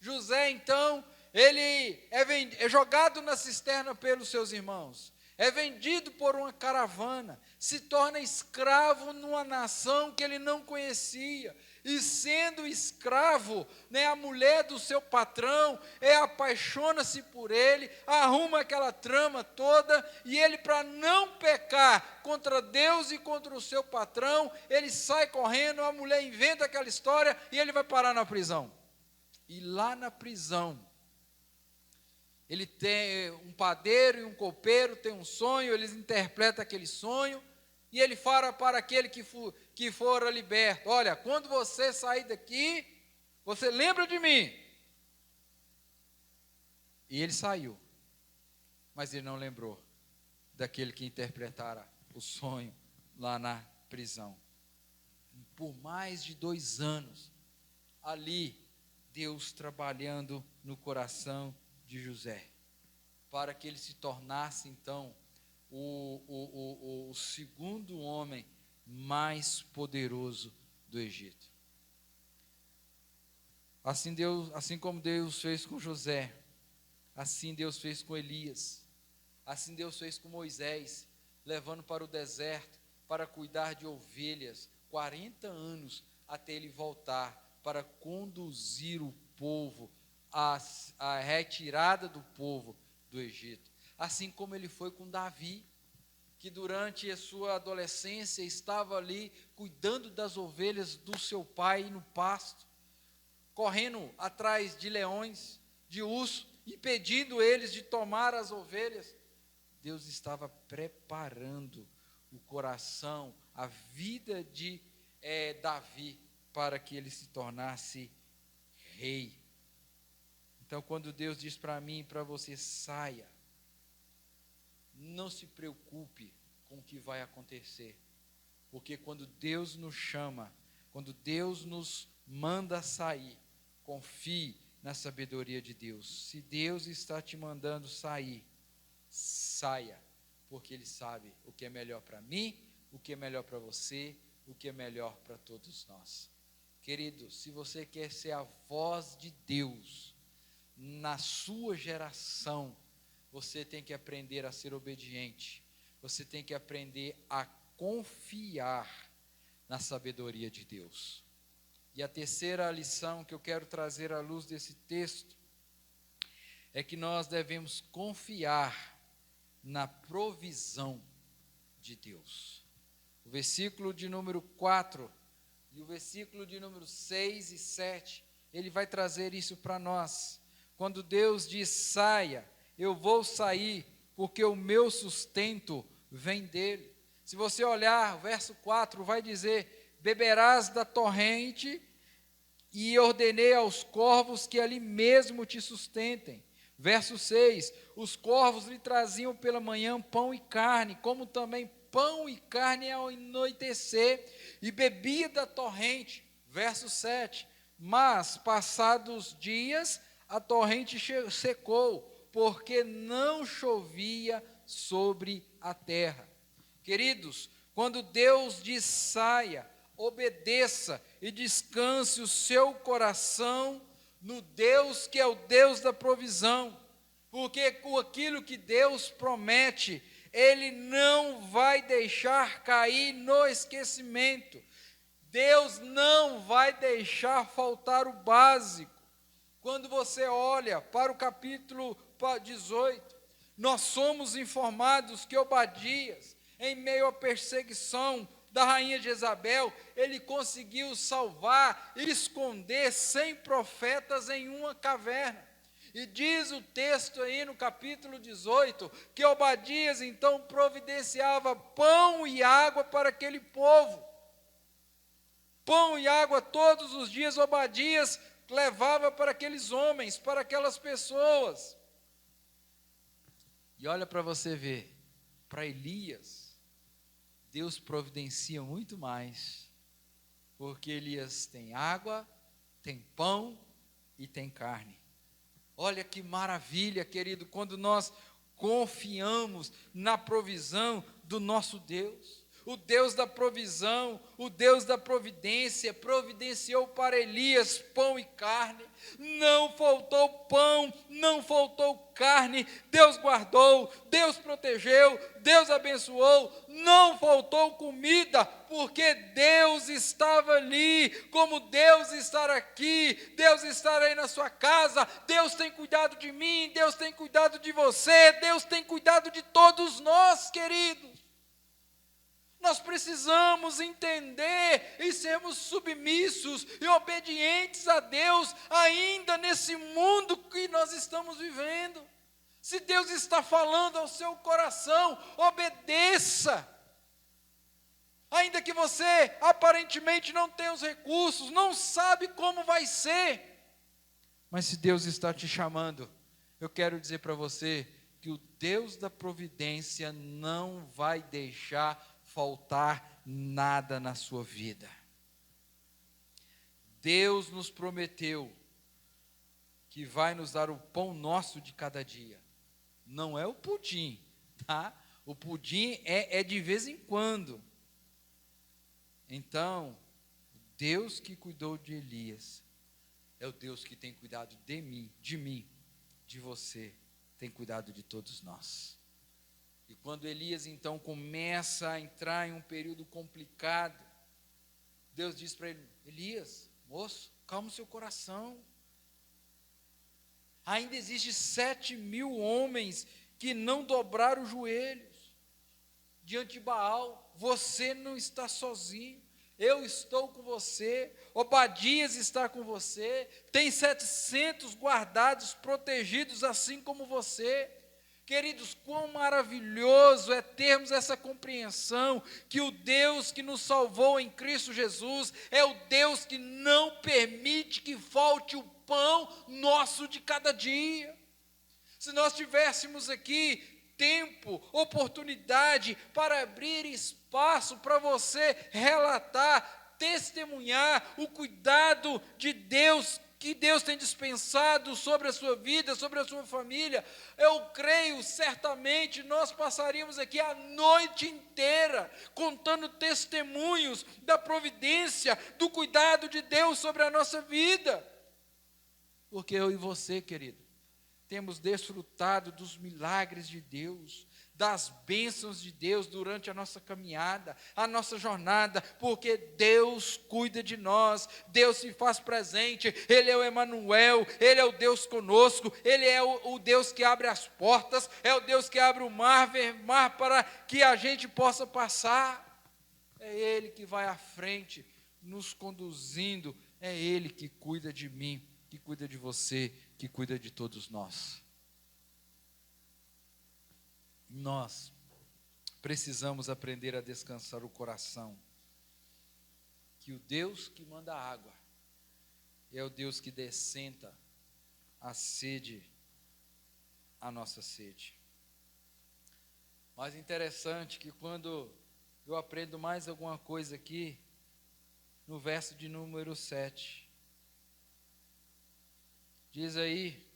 José, então, ele é jogado na cisterna pelos seus irmãos, é vendido por uma caravana, se torna escravo numa nação que ele não conhecia, e sendo escravo, a mulher do seu patrão, apaixona-se por ele, arruma aquela trama toda, e ele, para não pecar contra Deus e contra o seu patrão, ele sai correndo, a mulher inventa aquela história, e ele vai parar na prisão. E lá na prisão, ele tem um padeiro e um copeiro, tem um sonho, eles interpretam aquele sonho, e ele fala para aquele que fora liberto: olha, quando você sair daqui, você lembra de mim. E ele saiu, mas ele não lembrou daquele que interpretara o sonho lá na prisão. Por mais de 2 anos, ali, Deus trabalhando no coração de José, para que ele se tornasse então o segundo homem mais poderoso do Egito. Assim como Deus fez com José, assim Deus fez com Elias, assim Deus fez com Moisés, levando para o deserto para cuidar de ovelhas, 40 anos até ele voltar para conduzir o povo a retirada do povo do Egito. Assim como ele foi com Davi, que durante a sua adolescência estava ali cuidando das ovelhas do seu pai no pasto, correndo atrás de leões, de urso, impedindo eles de tomar as ovelhas. Deus estava preparando o coração, a vida de Davi, para que ele se tornasse rei. Então, quando Deus diz para mim e para você: saia, não se preocupe com o que vai acontecer, porque quando Deus nos chama, quando Deus nos manda sair, confie na sabedoria de Deus. Se Deus está te mandando sair, saia, porque Ele sabe o que é melhor para mim, o que é melhor para você, o que é melhor para todos nós. Querido, se você quer ser a voz de Deus na sua geração, você tem que aprender a ser obediente, você tem que aprender a confiar na sabedoria de Deus. E a terceira lição que eu quero trazer à luz desse texto é que nós devemos confiar na provisão de Deus. O versículo de número 4 e o versículo de número 6 e 7, ele vai trazer isso para nós. Quando Deus diz: saia, eu vou sair, porque o meu sustento vem dele. Se você olhar, o verso 4 vai dizer: beberás da torrente, e ordenei aos corvos que ali mesmo te sustentem. Verso 6, os corvos lhe traziam pela manhã pão e carne, como também pão e carne ao anoitecer, e bebia da torrente. Verso 7, mas passados dias a torrente secou, porque não chovia sobre a terra. Queridos, quando Deus diz saia, obedeça e descanse o seu coração no Deus que é o Deus da provisão, porque com aquilo que Deus promete, Ele não vai deixar cair no esquecimento. Deus não vai deixar faltar o básico. Quando você olha para o capítulo 18, nós somos informados que Obadias, em meio à perseguição da rainha Jezabel, ele conseguiu salvar e esconder 100 profetas em uma caverna. E diz o texto aí no capítulo 18, que Obadias então providenciava pão e água para aquele povo. Pão e água todos os dias Obadias levava para aqueles homens, para aquelas pessoas. E olha para você ver, para Elias, Deus providencia muito mais, porque Elias tem água, tem pão e tem carne. Olha que maravilha, querido, quando nós confiamos na provisão do nosso Deus. O Deus da provisão, o Deus da providência, providenciou para Elias pão e carne. Não faltou pão, não faltou carne. Deus guardou, Deus protegeu, Deus abençoou. Não faltou comida, porque Deus estava ali, como Deus está aqui. Deus está aí na sua casa. Deus tem cuidado de mim, Deus tem cuidado de você, Deus tem cuidado de todos nós, queridos. Nós precisamos entender e sermos submissos e obedientes a Deus, ainda nesse mundo que nós estamos vivendo. Se Deus está falando ao seu coração, obedeça. Ainda que você aparentemente não tenha os recursos, não sabe como vai ser, mas se Deus está te chamando, eu quero dizer para você que o Deus da providência não vai deixar faltar nada na sua vida. Deus nos prometeu que vai nos dar o pão nosso de cada dia. Não é o pudim, tá? O pudim é de vez em quando. Então, Deus que cuidou de Elias é o Deus que tem cuidado de mim, de você, tem cuidado de todos nós. E quando Elias então começa a entrar em um período complicado, Deus diz para ele: Elias, moço, calma o seu coração. Ainda existe 7.000 homens que não dobraram os joelhos diante de Baal. Você não está sozinho, eu estou com você. Obadias está com você, tem 700 guardados, protegidos assim como você. Queridos, quão maravilhoso é termos essa compreensão que o Deus que nos salvou em Cristo Jesus é o Deus que não permite que falte o pão nosso de cada dia. Se nós tivéssemos aqui tempo, oportunidade para abrir espaço para você relatar, testemunhar o cuidado de Deus, que Deus tem dispensado sobre a sua vida, sobre a sua família, eu creio, certamente, nós passaríamos aqui a noite inteira, contando testemunhos da providência, do cuidado de Deus sobre a nossa vida, porque eu e você, querido, temos desfrutado dos milagres de Deus, das bênçãos de Deus durante a nossa caminhada, a nossa jornada, porque Deus cuida de nós, Deus se faz presente, Ele é o Emanuel, Ele é o Deus conosco, Ele é o Deus que abre as portas, é o Deus que abre o mar para que a gente possa passar, é Ele que vai à frente, nos conduzindo, é Ele que cuida de mim, que cuida de você, que cuida de todos nós. Nós precisamos aprender a descansar o coração, que o Deus que manda água é o Deus que dessenta a nossa sede. Mas interessante que quando eu aprendo mais alguma coisa aqui, no verso de número 7, diz aí,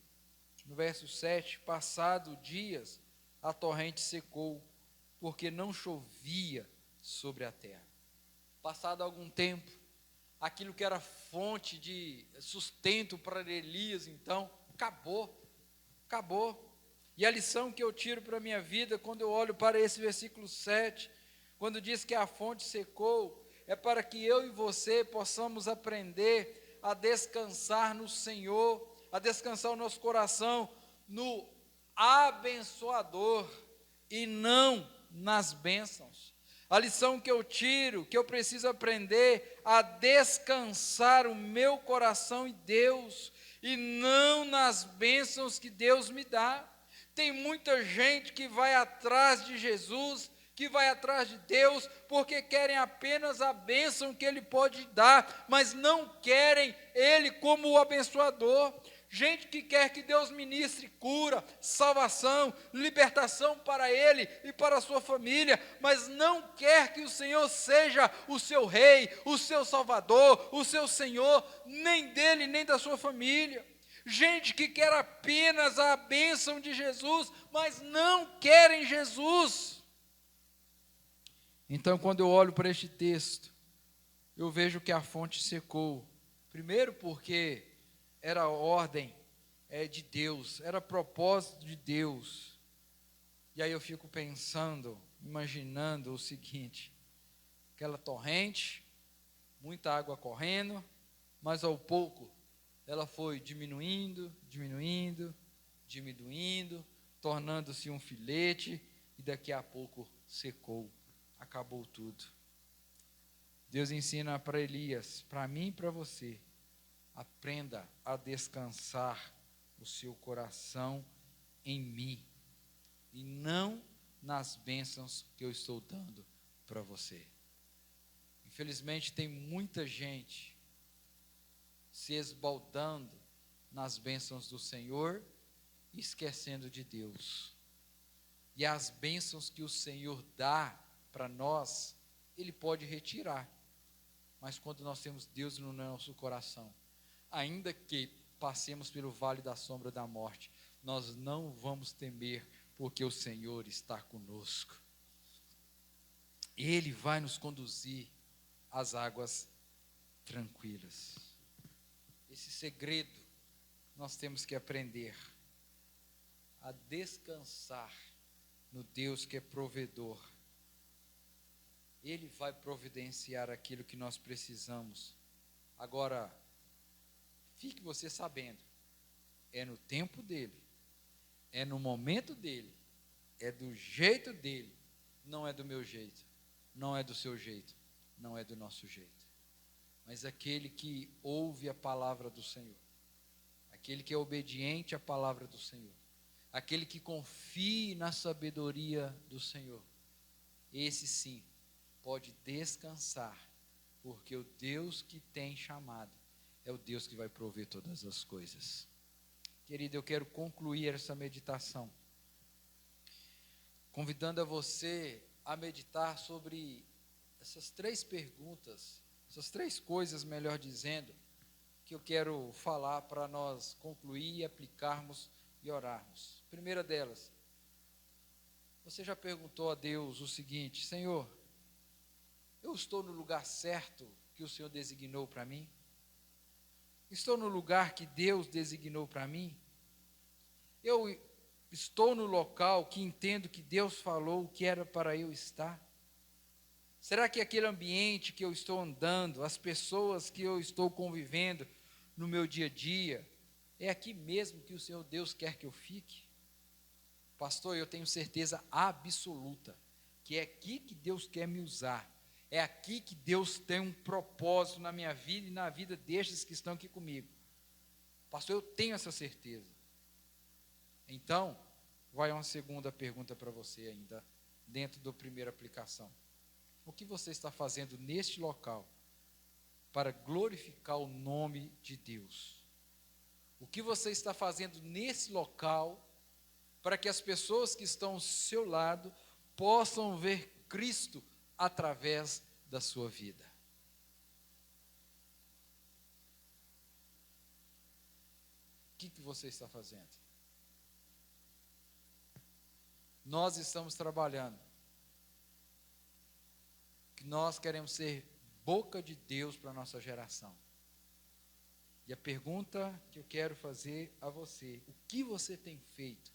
no verso 7, passado dias, a torrente secou, porque não chovia sobre a terra. Passado algum tempo, aquilo que era fonte de sustento para Elias, então, acabou. E a lição que eu tiro para a minha vida, quando eu olho para esse versículo 7, quando diz que a fonte secou, é para que eu e você possamos aprender a descansar no Senhor, a descansar o nosso coração no abençoador e não nas bênçãos. A lição que eu tiro, que eu preciso aprender a descansar o meu coração em Deus e não nas bênçãos que Deus me dá. Tem muita gente que vai atrás de Jesus, que vai atrás de Deus, porque querem apenas a bênção que Ele pode dar, mas não querem Ele como o abençoador. gente que quer que Deus ministre cura, salvação, libertação para ele e para a sua família, mas não quer que o Senhor seja o seu rei, o seu salvador, o seu Senhor, nem dele, nem da sua família. Gente que quer apenas a bênção de Jesus, mas não querem Jesus. Então, quando eu olho para este texto, eu vejo que a fonte secou. Primeiro porque era a ordem de Deus, era propósito de Deus. E aí eu fico pensando, imaginando o seguinte: aquela torrente, muita água correndo, mas ao pouco ela foi diminuindo, tornando-se um filete, e daqui a pouco secou, acabou tudo. Deus ensina para Elias, para mim e para você: aprenda a descansar o seu coração em mim, e não nas bênçãos que eu estou dando para você. Infelizmente, tem muita gente se esbaldando nas bênçãos do Senhor e esquecendo de Deus. E as bênçãos que o Senhor dá para nós, Ele pode retirar. Mas quando nós temos Deus no nosso coração, ainda que passemos pelo vale da sombra da morte, nós não vamos temer, porque o Senhor está conosco. Ele vai nos conduzir às águas tranquilas. Esse segredo nós temos que aprender a descansar no Deus que é provedor. Ele vai providenciar aquilo que nós precisamos. Agora, fique você sabendo, é no tempo dele, é no momento dele, é do jeito dele, não é do meu jeito, não é do seu jeito, não é do nosso jeito. Mas aquele que ouve a palavra do Senhor, aquele que é obediente à palavra do Senhor, aquele que confia na sabedoria do Senhor, esse sim pode descansar, porque o Deus que tem chamado é o Deus que vai prover todas as coisas. Querido, eu quero concluir essa meditação convidando a você a meditar sobre essas três perguntas, essas três coisas, melhor dizendo, que eu quero falar para nós concluir, aplicarmos e orarmos. Primeira delas, você já perguntou a Deus o seguinte: Senhor, eu estou no lugar certo que o Senhor designou para mim? Estou no lugar que Deus designou para mim? Eu estou no local que entendo que Deus falou que era para eu estar? Será que aquele ambiente que eu estou andando, as pessoas que eu estou convivendo no meu dia a dia, é aqui mesmo que o Senhor Deus quer que eu fique? Pastor, eu tenho certeza absoluta que é aqui que Deus quer me usar. É aqui que Deus tem um propósito na minha vida e na vida destes que estão aqui comigo. Pastor, eu tenho essa certeza. Então, vai uma segunda pergunta para você ainda, dentro da primeira aplicação. O que você está fazendo neste local para glorificar o nome de Deus? O que você está fazendo nesse local para que as pessoas que estão ao seu lado possam ver Cristo através da sua vida? O que você está fazendo? Nós estamos trabalhando, que nós queremos ser boca de Deus para a nossa geração. E a pergunta que eu quero fazer a você: o que você tem feito?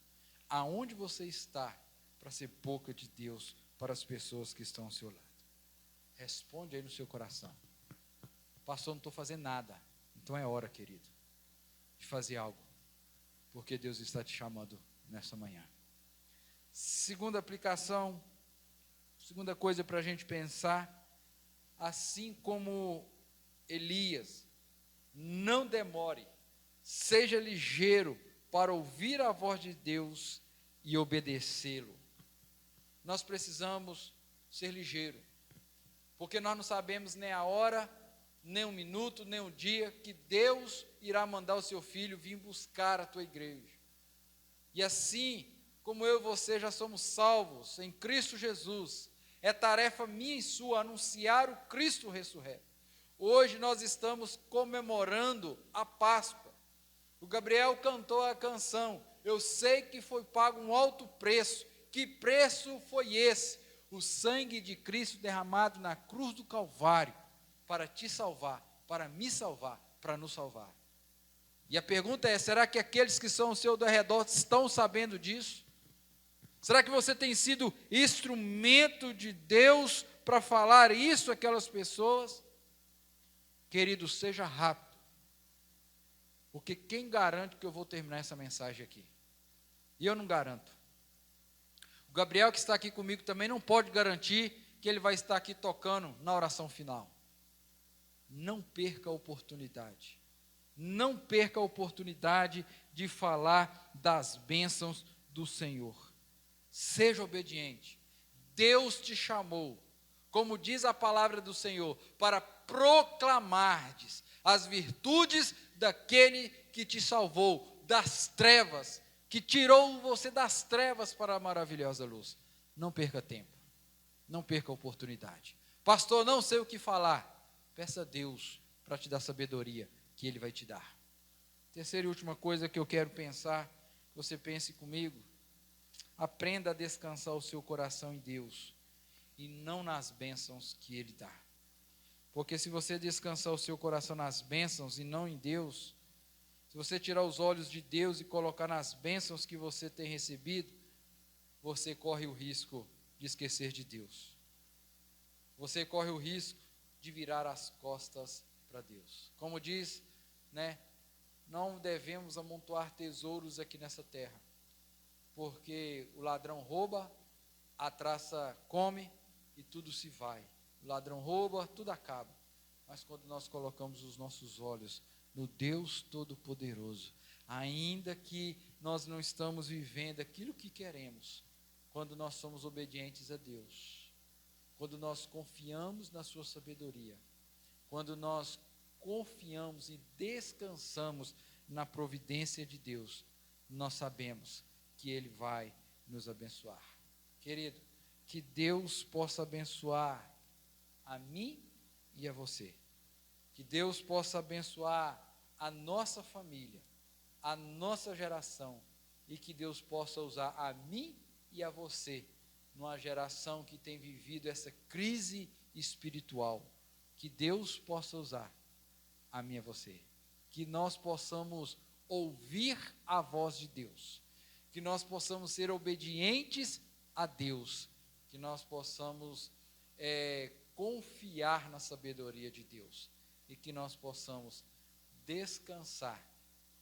Aonde você está para ser boca de Deus para as pessoas que estão ao seu lado? Responde aí no seu coração. Pastor, não estou fazendo nada. Então é hora, querido, de fazer algo, porque Deus está te chamando nessa manhã. Segunda aplicação, segunda coisa para a gente pensar: assim como Elias, não demore, seja ligeiro para ouvir a voz de Deus e obedecê-lo. Nós precisamos ser ligeiros, porque nós não sabemos nem a hora nem um minuto, nem um dia, que Deus irá mandar o seu Filho vir buscar a tua igreja. E assim como eu e você já somos salvos em Cristo Jesus, é tarefa minha e sua anunciar o Cristo ressurreto. Hoje nós estamos comemorando a Páscoa. O Gabriel cantou a canção, eu sei que foi pago um alto preço. Que preço foi esse? O sangue de Cristo derramado na cruz do Calvário, para te salvar, para me salvar, para nos salvar. E a pergunta é, será que aqueles que são ao seu redor estão sabendo disso? Será que você tem sido instrumento de Deus para falar isso àquelas pessoas? Querido, seja rápido, porque quem garante que eu vou terminar essa mensagem aqui? E eu não garanto. O Gabriel que está aqui comigo também não pode garantir que ele vai estar aqui tocando na oração final. Não perca a oportunidade. Não perca a oportunidade de falar das bênçãos do Senhor. Seja obediente. Deus te chamou, como diz a palavra do Senhor, para proclamardes as virtudes daquele que te salvou das trevas, que tirou você das trevas para a maravilhosa luz. Não perca tempo. Não perca a oportunidade. Pastor, não sei o que falar. Peça a Deus para te dar sabedoria, que Ele vai te dar. Terceira e última coisa que eu quero pensar, você pense comigo. Aprenda a descansar o seu coração em Deus e não nas bênçãos que Ele dá. Porque se você descansar o seu coração nas bênçãos e não em Deus, se você tirar os olhos de Deus e colocar nas bênçãos que você tem recebido, você corre o risco de esquecer de Deus. Você corre o risco de virar as costas para Deus. Como diz, não devemos amontoar tesouros aqui nessa terra, porque o ladrão rouba, a traça come e tudo se vai. O ladrão rouba, tudo acaba. Mas quando nós colocamos os nossos olhos no Deus Todo-Poderoso, ainda que nós não estamos vivendo aquilo que queremos, quando nós somos obedientes a Deus, quando nós confiamos na sua sabedoria, quando nós confiamos e descansamos na providência de Deus, nós sabemos que Ele vai nos abençoar. Querido, que Deus possa abençoar a mim e a você. Que Deus possa abençoar a nossa família, a nossa geração, e que Deus possa usar a mim e a você, numa geração que tem vivido essa crise espiritual. Que Deus possa usar a mim e a você. Que nós possamos ouvir a voz de Deus. Que nós possamos ser obedientes a Deus. Que nós possamos confiar na sabedoria de Deus. E que nós possamos descansar,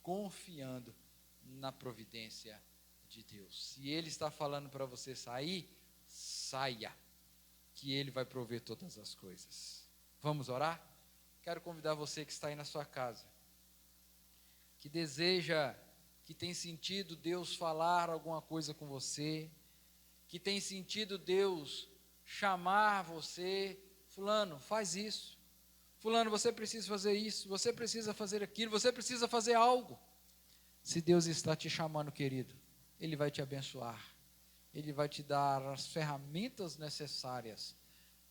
confiando na providência de Deus. Se Ele está falando para você sair, saia, que Ele vai prover todas as coisas. Vamos orar? Quero convidar você que está aí na sua casa, que deseja, que tem sentido Deus falar alguma coisa com você, que tem sentido Deus chamar você, fulano, faz isso. Fulano, você precisa fazer isso, você precisa fazer aquilo, você precisa fazer algo. Se Deus está te chamando, querido, Ele vai te abençoar. Ele vai te dar as ferramentas necessárias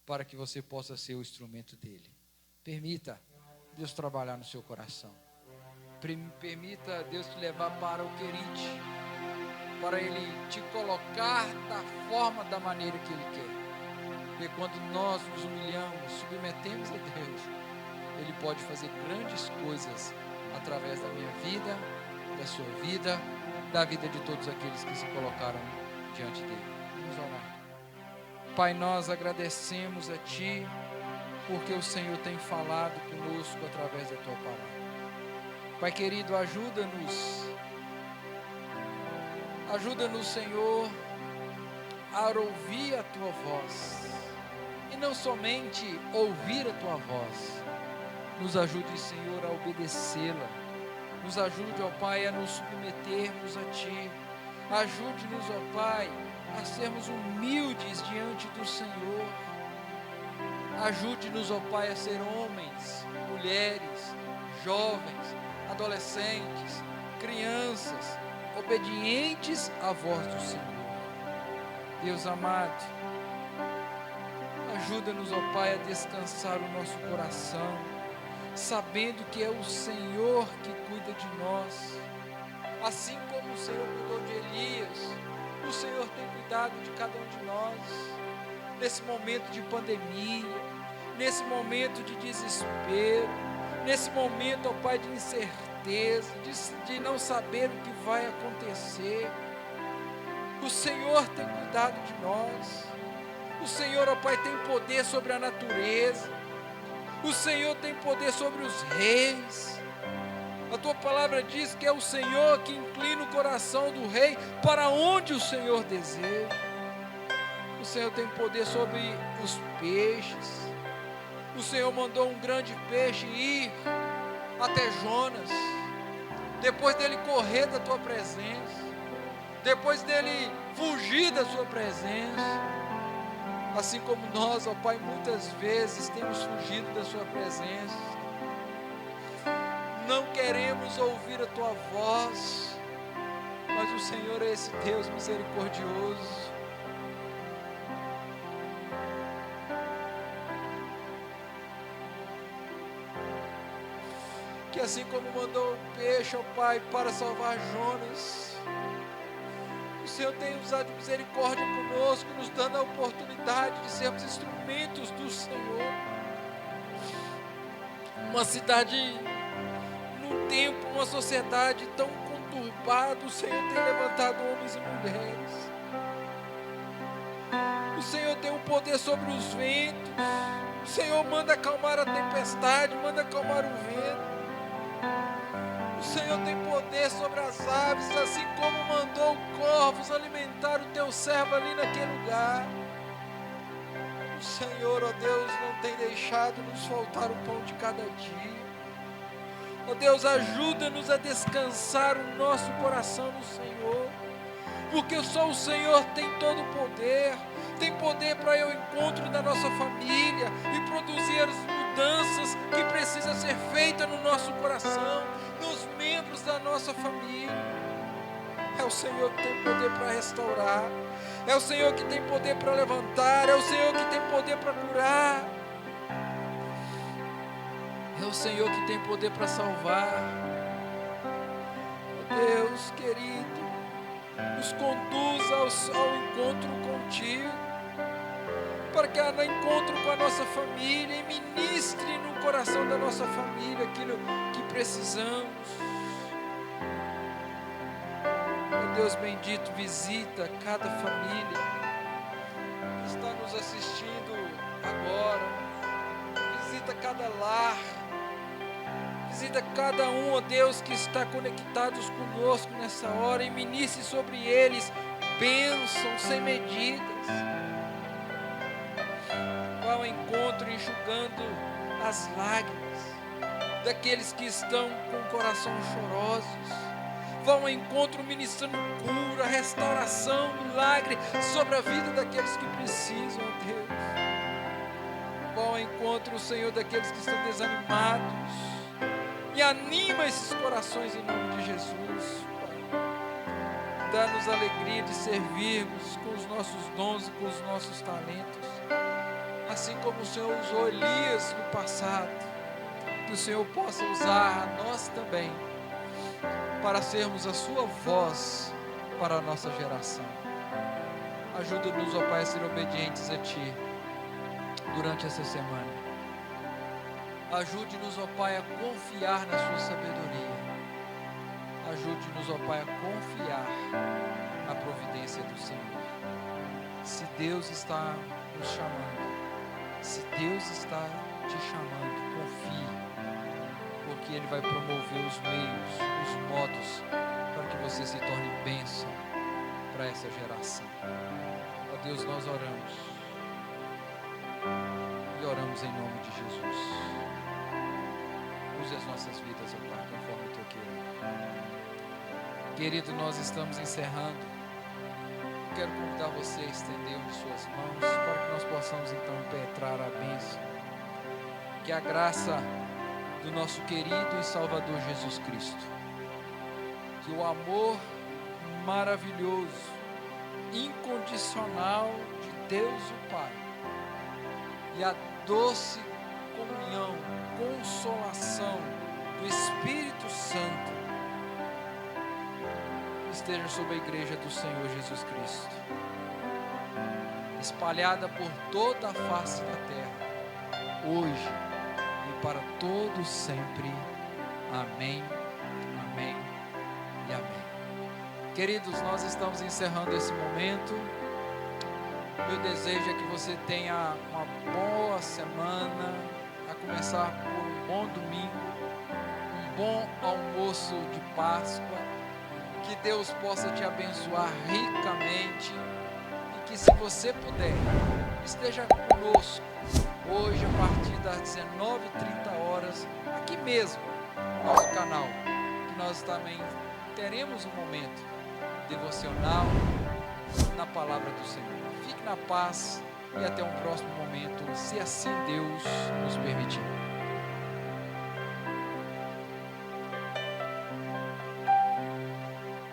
para que você possa ser o instrumento dEle. Permita Deus trabalhar no seu coração. Permita Deus te levar para o querite, para Ele te colocar da forma, da maneira que Ele quer. Porque quando nós nos humilhamos, submetemos a Deus, Ele pode fazer grandes coisas através da minha vida, da sua vida, da vida de todos aqueles que se colocaram diante dEle. Vamos orar. Pai, nós agradecemos a Ti, porque o Senhor tem falado conosco através da Tua palavra. Pai querido, ajuda-nos, Senhor, a ouvir a Tua voz. E não somente ouvir a Tua voz, nos ajude, Senhor, a obedecê-la. Nos ajude, ó Pai, a nos submetermos a Ti. Ajude-nos, ó Pai, a sermos humildes diante do Senhor. Ajude-nos, ó Pai, a ser homens, mulheres, jovens, adolescentes, crianças, obedientes à voz do Senhor. Deus amado, ajuda-nos, ó Pai, a descansar o nosso coração, sabendo que é o Senhor que cuida de nós. Assim como o Senhor cuidou de Elias, o Senhor tem cuidado de cada um de nós. Nesse momento de pandemia, nesse momento de desespero, nesse momento, ó Pai, de incerteza, de não saber o que vai acontecer, o Senhor tem cuidado de nós. O Senhor, ó Pai, tem poder sobre a natureza. O Senhor tem poder sobre os reis. A tua palavra diz que é o Senhor que inclina o coração do rei para onde o Senhor deseja. O Senhor tem poder sobre os peixes. O Senhor mandou um grande peixe ir até Jonas, depois dele correr da tua presença, depois dele fugir da sua presença. Assim como nós, ó Pai, muitas vezes temos fugido da sua presença, não queremos ouvir a tua voz, mas o Senhor é esse Deus misericordioso. Que assim como mandou o peixe, ó Pai, para salvar Jonas, o Senhor tem usado misericórdia conosco, nos dando a oportunidade de sermos instrumentos do Senhor. Uma cidade, num tempo, uma sociedade tão conturbada, o Senhor tem levantado homens e mulheres. O Senhor tem um poder sobre os ventos. O Senhor manda acalmar a tempestade, manda acalmar o vento. O Senhor tem poder sobre as aves, assim como mandou corvos alimentar o teu servo ali naquele lugar. O Senhor, ó Deus, não tem deixado nos faltar o pão de cada dia. Ó Deus, ajuda-nos a descansar o nosso coração no Senhor, porque só o Senhor tem todo o poder. Tem poder para ir ao encontro da nossa família e produzir as mudanças que precisam ser feitas no nosso coração, nos membros da nossa família. É o Senhor que tem poder para restaurar, é o Senhor que tem poder para levantar, é o Senhor que tem poder para curar, é o Senhor que tem poder para salvar. Oh Deus querido, nos conduza ao encontro contigo, para que no encontro com a nossa família e ministre no coração da nossa família aquilo que precisamos. Oh Deus bendito, visita cada família que está nos assistindo agora, visita cada lar, visita cada um, ó Deus, que está conectados conosco nessa hora, e ministre sobre eles bênçãos sem medidas. Vá ao encontro enxugando as lágrimas daqueles que estão com o coração chorosos. Vá ao encontro ministrando cura, restauração, milagre sobre a vida daqueles que precisam, ó Deus. Vá ao encontro, Senhor, daqueles que estão desanimados, e anima esses corações em nome de Jesus, Pai. Dá-nos a alegria de servirmos com os nossos dons e com os nossos talentos, assim como o Senhor usou Elias no passado, que o Senhor possa usar a nós também, para sermos a sua voz para a nossa geração. Ajuda-nos, ó Pai, a ser obedientes a Ti durante essa semana. Ajude-nos, ó Pai, a confiar na sua sabedoria. Ajude-nos, ó Pai, a confiar na providência do Senhor. Se Deus está nos chamando, se Deus está te chamando, confie, porque Ele vai promover os meios, os modos, para que você se torne bênção para essa geração. Ó Deus, nós oramos, e oramos em nome de Jesus. Use as nossas vidas, ó Pai, conforme o Teu querer. Querido, nós estamos encerrando. Quero convidar você a estender uma de suas mãos, para que nós possamos então impetrar a bênção Que a graça do nosso querido e Salvador Jesus Cristo, que o amor maravilhoso, incondicional de Deus o Pai e a doce comunhão, consolação do Espírito Santo esteja sobre a igreja do Senhor Jesus Cristo, espalhada por toda a face da terra, hoje e para todos sempre. Amém, amém e amém. Queridos, nós estamos encerrando esse momento. Meu desejo é que você tenha uma boa semana, a começar por um bom domingo, um bom almoço de Páscoa, que Deus possa te abençoar ricamente e que, se você puder, esteja conosco hoje a partir das 19h30, aqui mesmo no nosso canal, que nós também teremos um momento devocional na palavra do Senhor. Fique na paz e até um próximo momento, se assim Deus nos permitir.